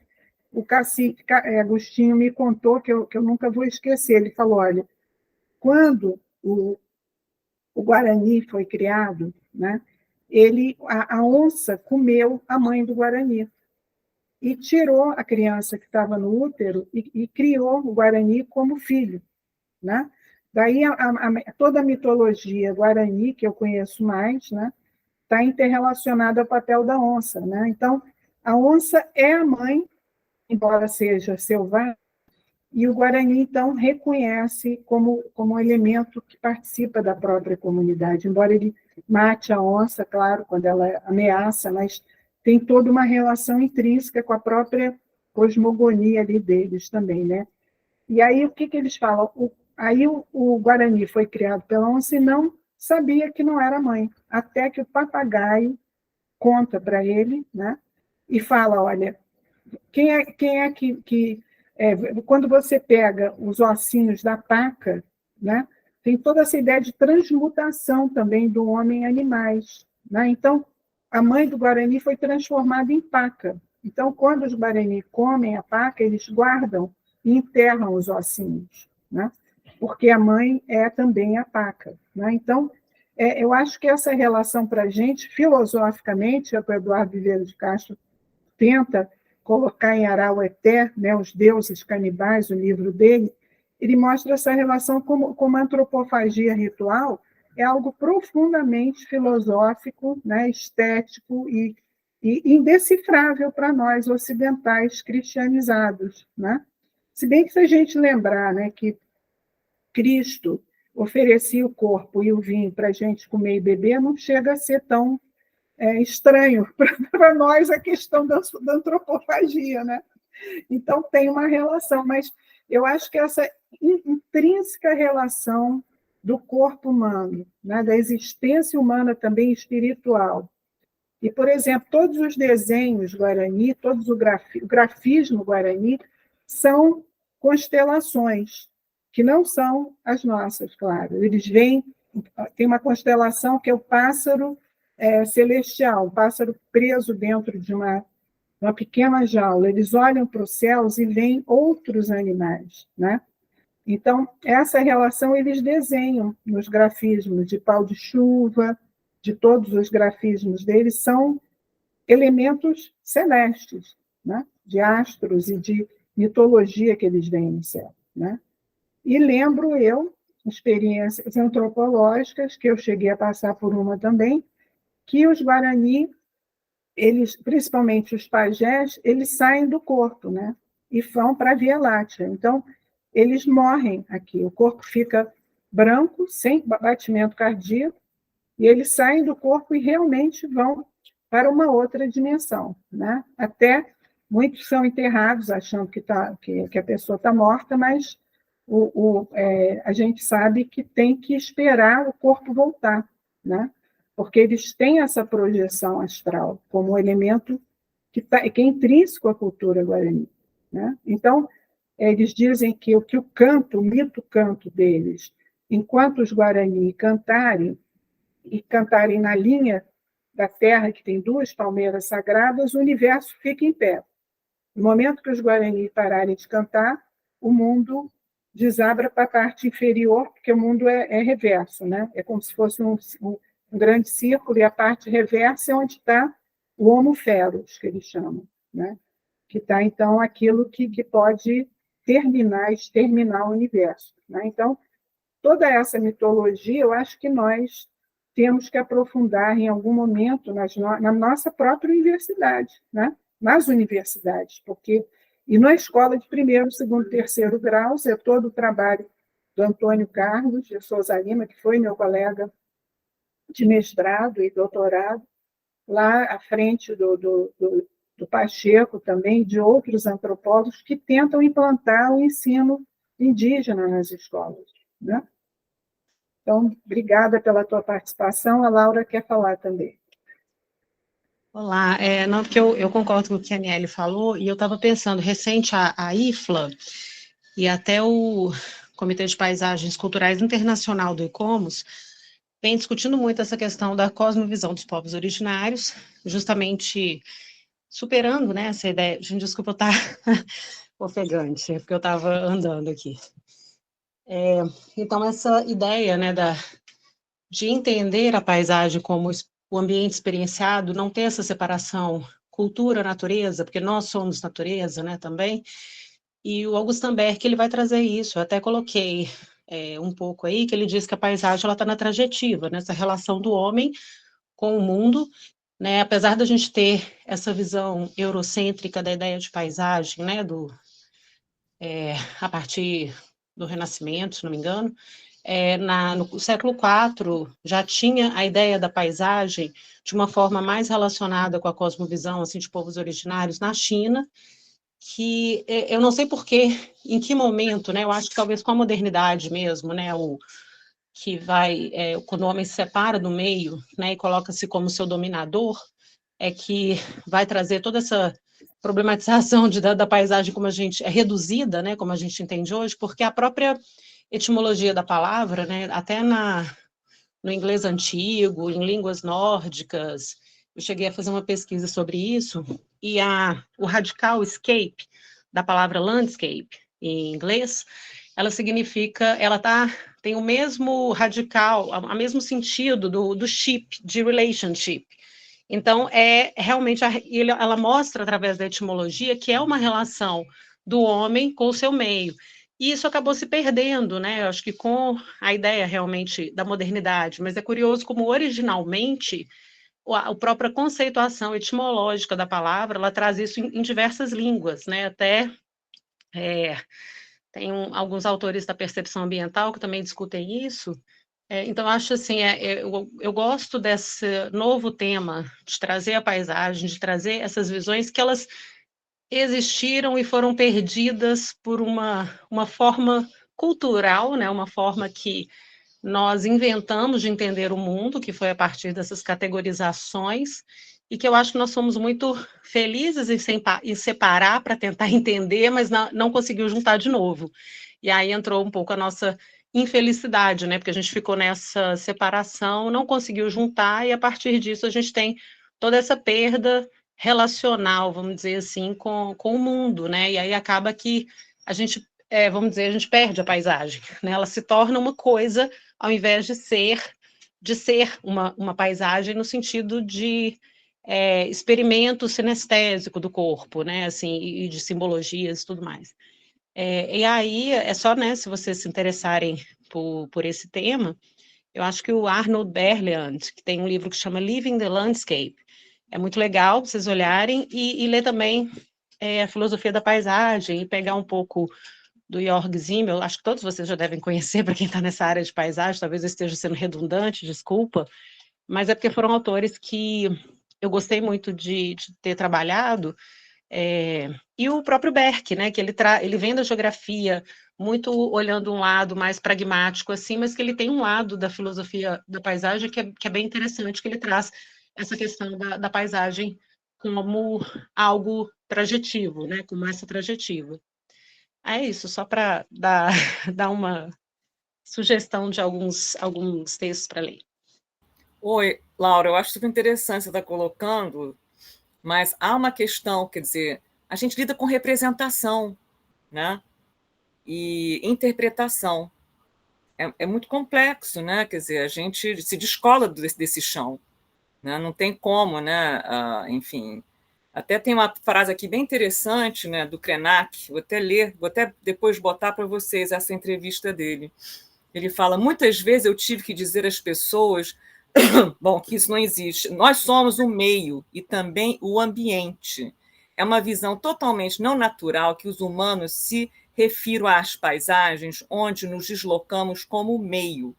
o cacique Agostinho me contou, que eu nunca vou esquecer. Ele falou, olha, quando o Guarani foi criado, né, a onça comeu a mãe do Guarani e tirou a criança que estava no útero e criou o Guarani como filho, né? Daí toda a mitologia Guarani, que eu conheço mais, né, está interrelacionada ao papel da onça, né? Então, a onça é a mãe, embora seja selvagem, e o Guarani, então, reconhece como um elemento que participa da própria comunidade, embora ele mate a onça, claro, quando ela ameaça, mas tem toda uma relação intrínseca com a própria cosmogonia ali deles também, né? E aí, o que eles falam? Aí o Guarani foi criado pela onça e não sabia que não era mãe, até que o papagaio conta para ele, né? E fala, olha, quem é que quando você pega os ossinhos da paca, né, tem toda essa ideia de transmutação também do homem em animais, né? Então, a mãe do Guarani foi transformada em paca. Então, quando os Guarani comem a paca, eles guardam e enterram os ossinhos, né? Porque a mãe é também a paca, né? Então, eu acho que essa relação para a gente, filosoficamente, o Eduardo Viveiro de Castro tenta colocar em Araueté, né, os deuses canibais, o livro dele, ele mostra essa relação como a antropofagia ritual é algo profundamente filosófico, né, estético e indecifrável para nós ocidentais cristianizados, né? Se bem que se a gente lembrar, né, que Cristo oferecia o corpo e o vinho para a gente comer e beber, não chega a ser tão estranho para nós a questão da antropofagia, né? Então, tem uma relação, mas eu acho que essa intrínseca relação do corpo humano, né, da existência humana também espiritual. E, por exemplo, todos os desenhos Guarani, o grafismo Guarani, são constelações, que não são as nossas, claro. Eles vêm, tem uma constelação que é o pássaro celestial, um pássaro preso dentro de uma pequena jaula. Eles olham para os céus e veem outros animais, né? Então, essa relação eles desenham nos grafismos de Pau de Chuva, de todos os grafismos deles, são elementos celestes, né? De astros e de mitologia que eles veem no céu, né? E lembro eu, experiências antropológicas, que eu cheguei a passar por uma também, que os Guarani, eles, principalmente os pajés, eles saem do corpo, né? E vão para a Via Láctea. Então, eles morrem aqui. O corpo fica branco, sem batimento cardíaco, e eles saem do corpo e realmente vão para uma outra dimensão, né? Até muitos são enterrados achando que a pessoa está morta, mas a gente sabe que tem que esperar o corpo voltar, né? Porque eles têm essa projeção astral como um elemento que é intrínseco à cultura guarani, né? Então, eles dizem que o canto, o mito canto deles, enquanto os Guarani cantarem na linha da terra, que tem 2 palmeiras sagradas, o universo fica em pé. No momento que os Guarani pararem de cantar, o mundo desabra para a parte inferior, porque o mundo é reverso, né? É como se fosse um grande círculo, e a parte reversa é onde está o homo feros, que eles chamam, né? Que está, então, aquilo que pode exterminar o universo, né? Então, toda essa mitologia, eu acho que nós temos que aprofundar em algum momento na nossa própria universidade, né? Nas universidades, e na escola de 1º, 2º, 3º graus, é todo o trabalho do Antônio Carlos de Souza Lima, que foi meu colega de mestrado e doutorado, lá à frente do Pacheco também, de outros antropólogos que tentam implantar o ensino indígena nas escolas, né? Então, obrigada pela tua participação. A Laura quer falar também. Olá, não, porque eu concordo com o que a Aniele falou, e eu estava pensando, recente a IFLA e até o Comitê de Paisagens Culturais Internacional do ICOMOS vem discutindo muito essa questão da cosmovisão dos povos originários, justamente superando, né, essa ideia. Gente, desculpa eu estar ofegante, é porque eu estava andando aqui. Então, essa ideia, né, de entender a paisagem como o ambiente experienciado, não ter essa separação cultura-natureza, porque nós somos natureza, né, também. E o Augustin Berg, ele vai trazer isso. Eu até coloquei um pouco aí, que ele diz que a paisagem ela está na trajetiva, nessa relação do homem com o mundo, né? Apesar da gente ter essa visão eurocêntrica da ideia de paisagem, né, a partir do Renascimento, se não me engano, no século IV já tinha a ideia da paisagem de uma forma mais relacionada com a cosmovisão assim, de povos originários na China, que eu não sei porquê, em que momento, né? Eu acho que talvez com a modernidade mesmo, né? Quando o homem se separa do meio, né, e coloca-se como seu dominador, é que vai trazer toda essa problematização da paisagem como a gente é reduzida, né, como a gente entende hoje, porque a própria etimologia da palavra, né, até no inglês antigo, em línguas nórdicas, eu cheguei a fazer uma pesquisa sobre isso, e o radical escape, da palavra landscape, em inglês, ela significa, tem o mesmo radical, o mesmo sentido do ship, de relationship. Então, realmente, ela mostra, através da etimologia, que é uma relação do homem com o seu meio. E isso acabou se perdendo, né? Eu acho que com a ideia, realmente, da modernidade. Mas é curioso como, originalmente, a própria conceituação etimológica da palavra, ela traz isso em diversas línguas, né? Até tem alguns autores da percepção ambiental que também discutem isso. Então, acho assim, eu gosto desse novo tema de trazer a paisagem, de trazer essas visões que elas existiram e foram perdidas por uma forma cultural, né? Uma forma que nós inventamos de entender o mundo, que foi a partir dessas categorizações, e que eu acho que nós somos muito felizes em separar para tentar entender, mas não conseguiu juntar de novo. E aí entrou um pouco a nossa infelicidade, né? Porque a gente ficou nessa separação, não conseguiu juntar, e a partir disso a gente tem toda essa perda relacional, vamos dizer assim, com o mundo, né? E aí acaba que a gente, vamos dizer, a gente perde a paisagem, né? Ela se torna uma coisa ao invés de ser uma paisagem no sentido de experimento sinestésico do corpo, né? Assim, e de simbologias e tudo mais. E aí, só, né, se vocês se interessarem por esse tema, eu acho que o Arnold Berleand, que tem um livro que chama Living the Landscape, é muito legal vocês olharem e ler também a filosofia da paisagem e pegar um pouco do Jörg Simmel, acho que todos vocês já devem conhecer, para quem está nessa área de paisagem, talvez eu esteja sendo redundante, desculpa, mas é porque foram autores que eu gostei muito de ter trabalhado, e o próprio Berck, né, que ele vem da geografia, muito olhando um lado mais pragmático, assim, mas que ele tem um lado da filosofia da paisagem que é bem interessante, que ele traz essa questão da paisagem como algo trajetivo, né, como essa trajetiva. É isso, só para dar uma sugestão de alguns textos para ler. Oi, Laura, eu acho super interessante você estar colocando, mas há uma questão, quer dizer, a gente lida com representação, né? E interpretação. É muito complexo, né? Quer dizer, a gente se descola desse chão, né? Não tem como, né? Enfim, até tem uma frase aqui bem interessante, né, do Krenak, vou até ler, vou até depois botar para vocês essa entrevista dele. Ele fala, muitas vezes eu tive que dizer às pessoas, bom, que isso não existe. Nós somos o meio e também o ambiente. É uma visão totalmente não natural que os humanos se refiram às paisagens onde nos deslocamos como meio.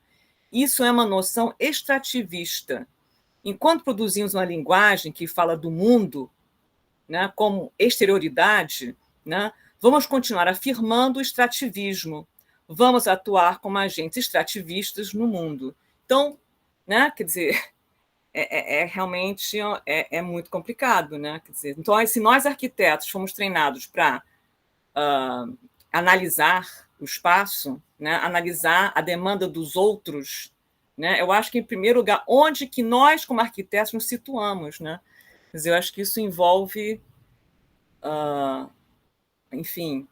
Isso é uma noção extrativista. Enquanto produzimos uma linguagem que fala do mundo, né, como exterioridade, né, vamos continuar afirmando o extrativismo, vamos atuar como agentes extrativistas no mundo. Então, né, quer dizer, realmente muito complicado, né? Quer dizer, então, se nós arquitetos fomos treinados para analisar o espaço, né, analisar a demanda dos outros, né, eu acho que, em primeiro lugar, onde que nós, como arquitetos, nos situamos, né? Quer dizer, eu acho que isso envolve, enfim,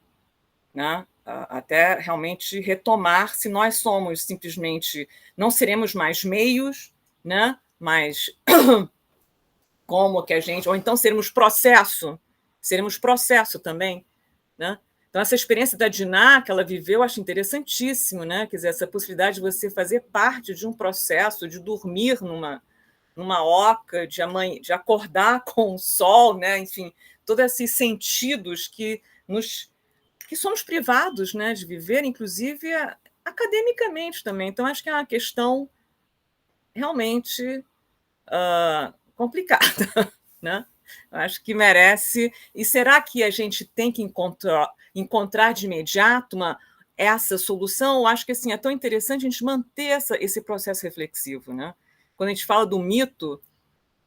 né, até realmente retomar se nós somos simplesmente, não seremos mais meios, né, mas como que a gente, ou então seremos processo também, né? Então, essa experiência da Diná, que ela viveu, eu acho interessantíssimo, né? Quer dizer, essa possibilidade de você fazer parte de um processo, de dormir numa oca, de acordar com o sol, né? Enfim, todos esses sentidos que somos privados, né, de viver, inclusive academicamente também. Então, acho que é uma questão realmente complicada, né? Acho que merece. E será que a gente tem que encontrar de imediato essa solução? Eu acho que assim, é tão interessante a gente manter esse processo reflexivo, né? Quando a gente fala do mito,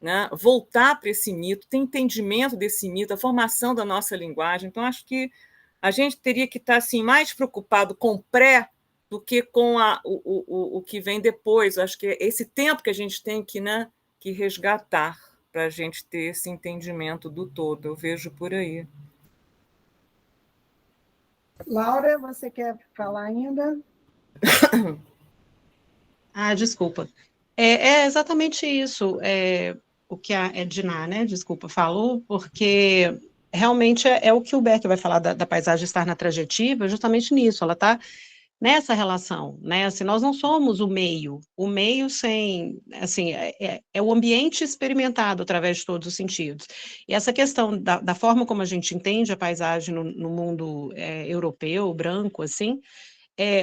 né, voltar para esse mito, ter entendimento desse mito, a formação da nossa linguagem. Então, acho que a gente teria que estar assim, mais preocupado com o pré do que com o que vem depois. Eu acho que é esse tempo que a gente tem que, né, que resgatar para a gente ter esse entendimento do todo. Eu vejo por aí. Laura, você quer falar ainda? Desculpa. É exatamente isso, o que a Edna, né, desculpa, falou, porque realmente é o que o Beck vai falar da paisagem estar na trajetiva, justamente nisso, ela está nessa relação, né, assim, nós não somos o meio sem, assim, é o ambiente experimentado através de todos os sentidos, e essa questão da forma como a gente entende a paisagem no mundo europeu, branco, assim,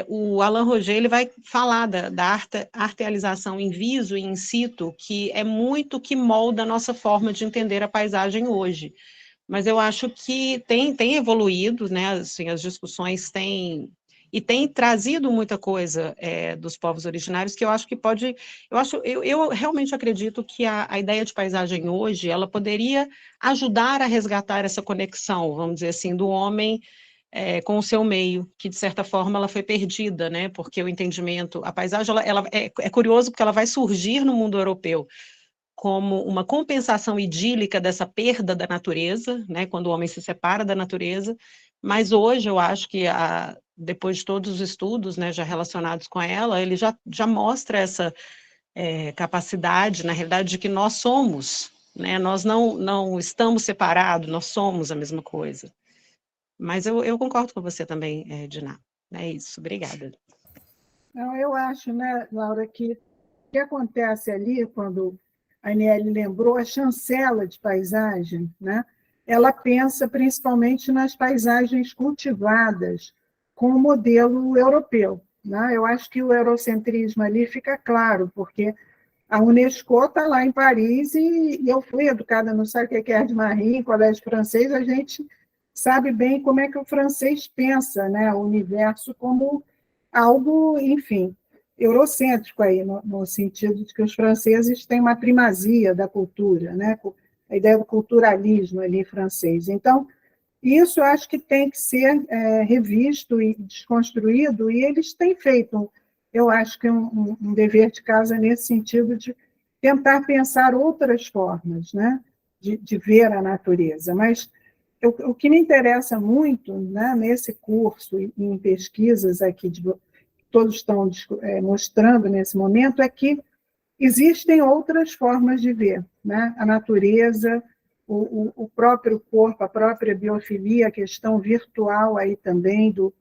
o Alain Roger ele vai falar da artealização in viso e in situ, que é muito que molda a nossa forma de entender a paisagem hoje. Mas eu acho que tem evoluído, né? Assim, as discussões têm trazido muita coisa dos povos originários que eu acho que pode. Eu realmente acredito que a ideia de paisagem hoje ela poderia ajudar a resgatar essa conexão, vamos dizer assim, do homem com o seu meio, que de certa forma ela foi perdida, né? Porque o entendimento, a paisagem, ela é curioso porque ela vai surgir no mundo europeu como uma compensação idílica dessa perda da natureza, né? Quando o homem se separa da natureza. Mas hoje eu acho que depois de todos os estudos, né, já relacionados com ela, ele já mostra essa capacidade, na realidade, de que nós somos, né? Nós não estamos separados, nós somos a mesma coisa. Mas eu concordo com você também, Diná. É isso, obrigada. Não, eu acho, né, Laura, que o que acontece ali, quando a Aniele lembrou, a chancela de paisagem, né, ela pensa principalmente nas paisagens cultivadas com o modelo europeu. Né? Eu acho que o eurocentrismo ali fica claro, porque a Unesco está lá em Paris e eu fui educada no Sacré-Cœur de Marie, em colégio francês, a gente sabe bem como é que o francês pensa, né, o universo como algo, enfim, eurocêntrico aí, no sentido de que os franceses têm uma primazia da cultura, né, a ideia do culturalismo ali francês. Então, isso eu acho que tem que ser revisto e desconstruído, e eles têm feito, eu acho que um dever de casa nesse sentido de tentar pensar outras formas, né, de ver a natureza, mas o que me interessa muito, né, nesse curso e em pesquisas aqui que todos estão mostrando nesse momento é que existem outras formas de ver, né, a natureza, o próprio corpo, a própria biofilia, a questão virtual aí também do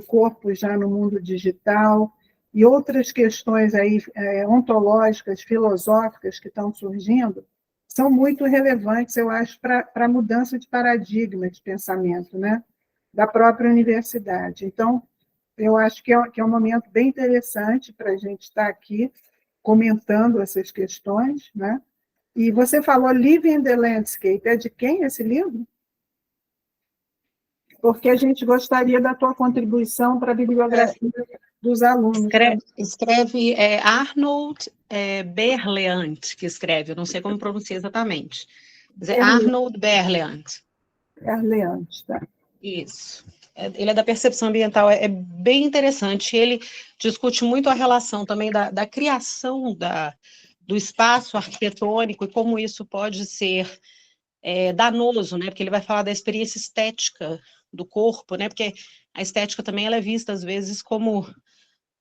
corpo já no mundo digital e outras questões aí ontológicas, filosóficas que estão surgindo, são muito relevantes, eu acho, para a mudança de paradigma de pensamento, né, da própria universidade. Então, eu acho que é um momento bem interessante para a gente estar aqui comentando essas questões, né? E você falou Living the Landscape, é de quem esse livro? Porque a gente gostaria da tua contribuição para a bibliografia dos alunos. Escreve Arnold Berleant, que escreve, eu não sei como pronuncia exatamente. Mas Arnold Berleant. Berleant, tá. Isso. Ele é da percepção ambiental, é bem interessante. Ele discute muito a relação também da criação do espaço arquitetônico e como isso pode ser danoso, né? Porque ele vai falar da experiência estética do corpo, né? Porque a estética também ela é vista, às vezes, como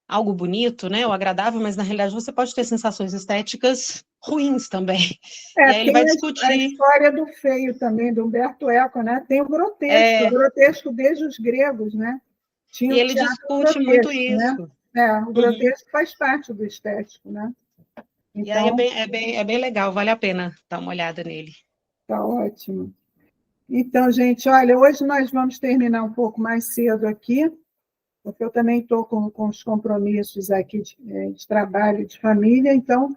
algo bonito, né? Ou agradável, mas, na realidade, você pode ter sensações estéticas ruins também. E aí ele Tem vai a discutir... história do feio também, do Humberto Eco, né? Tem o grotesco desde os gregos, né? Tinha E o ele teatro discute muito grotesco, né? isso. O grotesco faz parte do estético, né? E aí Então, é bem legal, vale a pena dar uma olhada nele. tá ótimo. Então, gente, olha, hoje nós vamos terminar um pouco mais cedo aqui, porque eu também estou com os compromissos aqui de trabalho, de família, então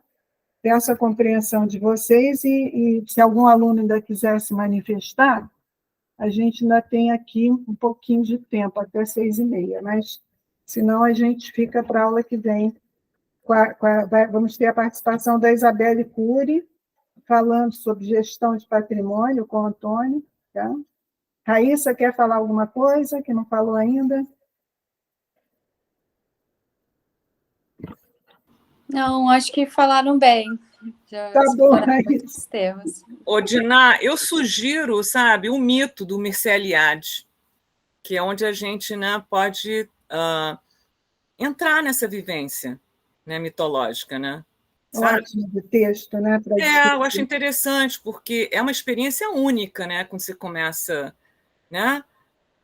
peço a compreensão de vocês e se algum aluno ainda quiser se manifestar, a gente ainda tem aqui um pouquinho de tempo, até 6h30, mas senão a gente fica para a aula que vem. Vamos ter a participação da Isabelle Cury, falando sobre gestão de patrimônio com o Antônio. Tá? Raíssa, quer falar alguma coisa que não falou ainda? Não, acho que falaram bem. Já Tá bom, Raíssa. Temas. Ô, Diná, eu sugiro, sabe, o mito do Mircea Eliade, que é onde a gente, né, pode entrar nessa vivência, né, mitológica, né? Sabe? Ótimo de texto, né? Eu acho interessante, porque é uma experiência única, né? Quando você começa, né?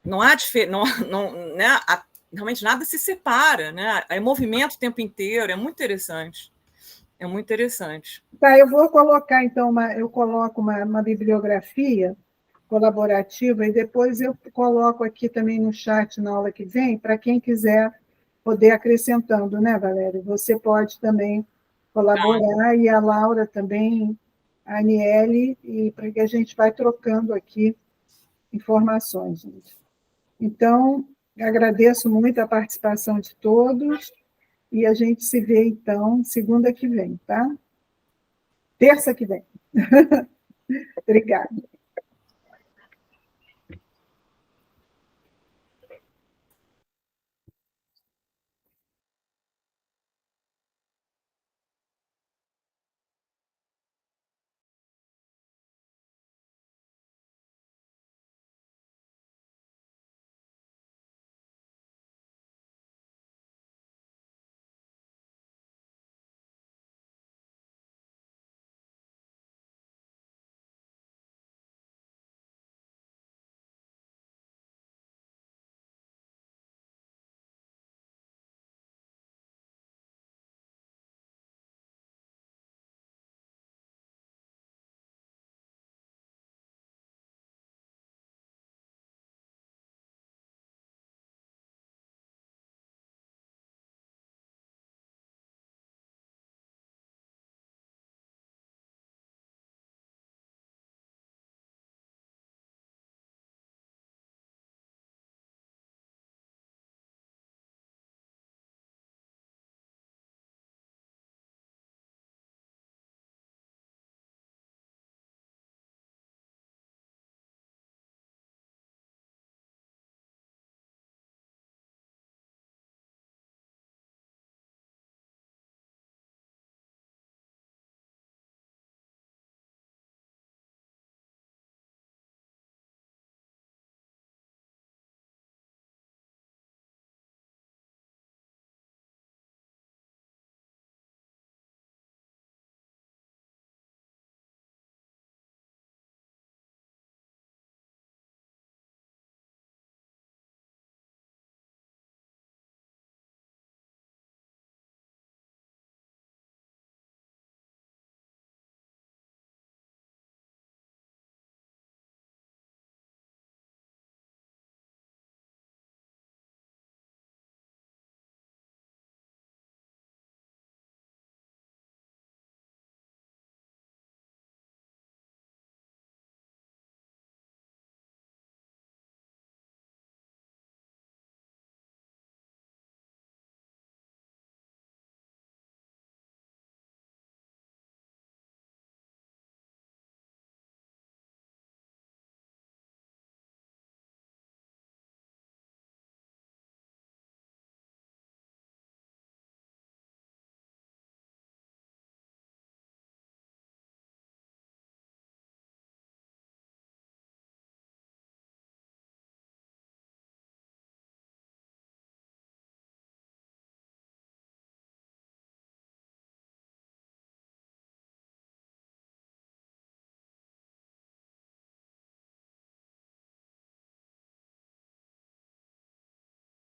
Não há né? Realmente nada se separa, né? É movimento o tempo inteiro, é muito interessante. É muito interessante. Tá, eu vou colocar, então, eu coloco uma bibliografia colaborativa e depois eu coloco aqui também no chat na aula que vem, para quem quiser poder acrescentando, né, Valéria? Você pode também colaborar, e a Laura também, a Aniele, e para que a gente vai trocando aqui informações, gente. Então, agradeço muito a participação de todos, e a gente se vê, então, segunda que vem, tá? Terça que vem. Obrigada.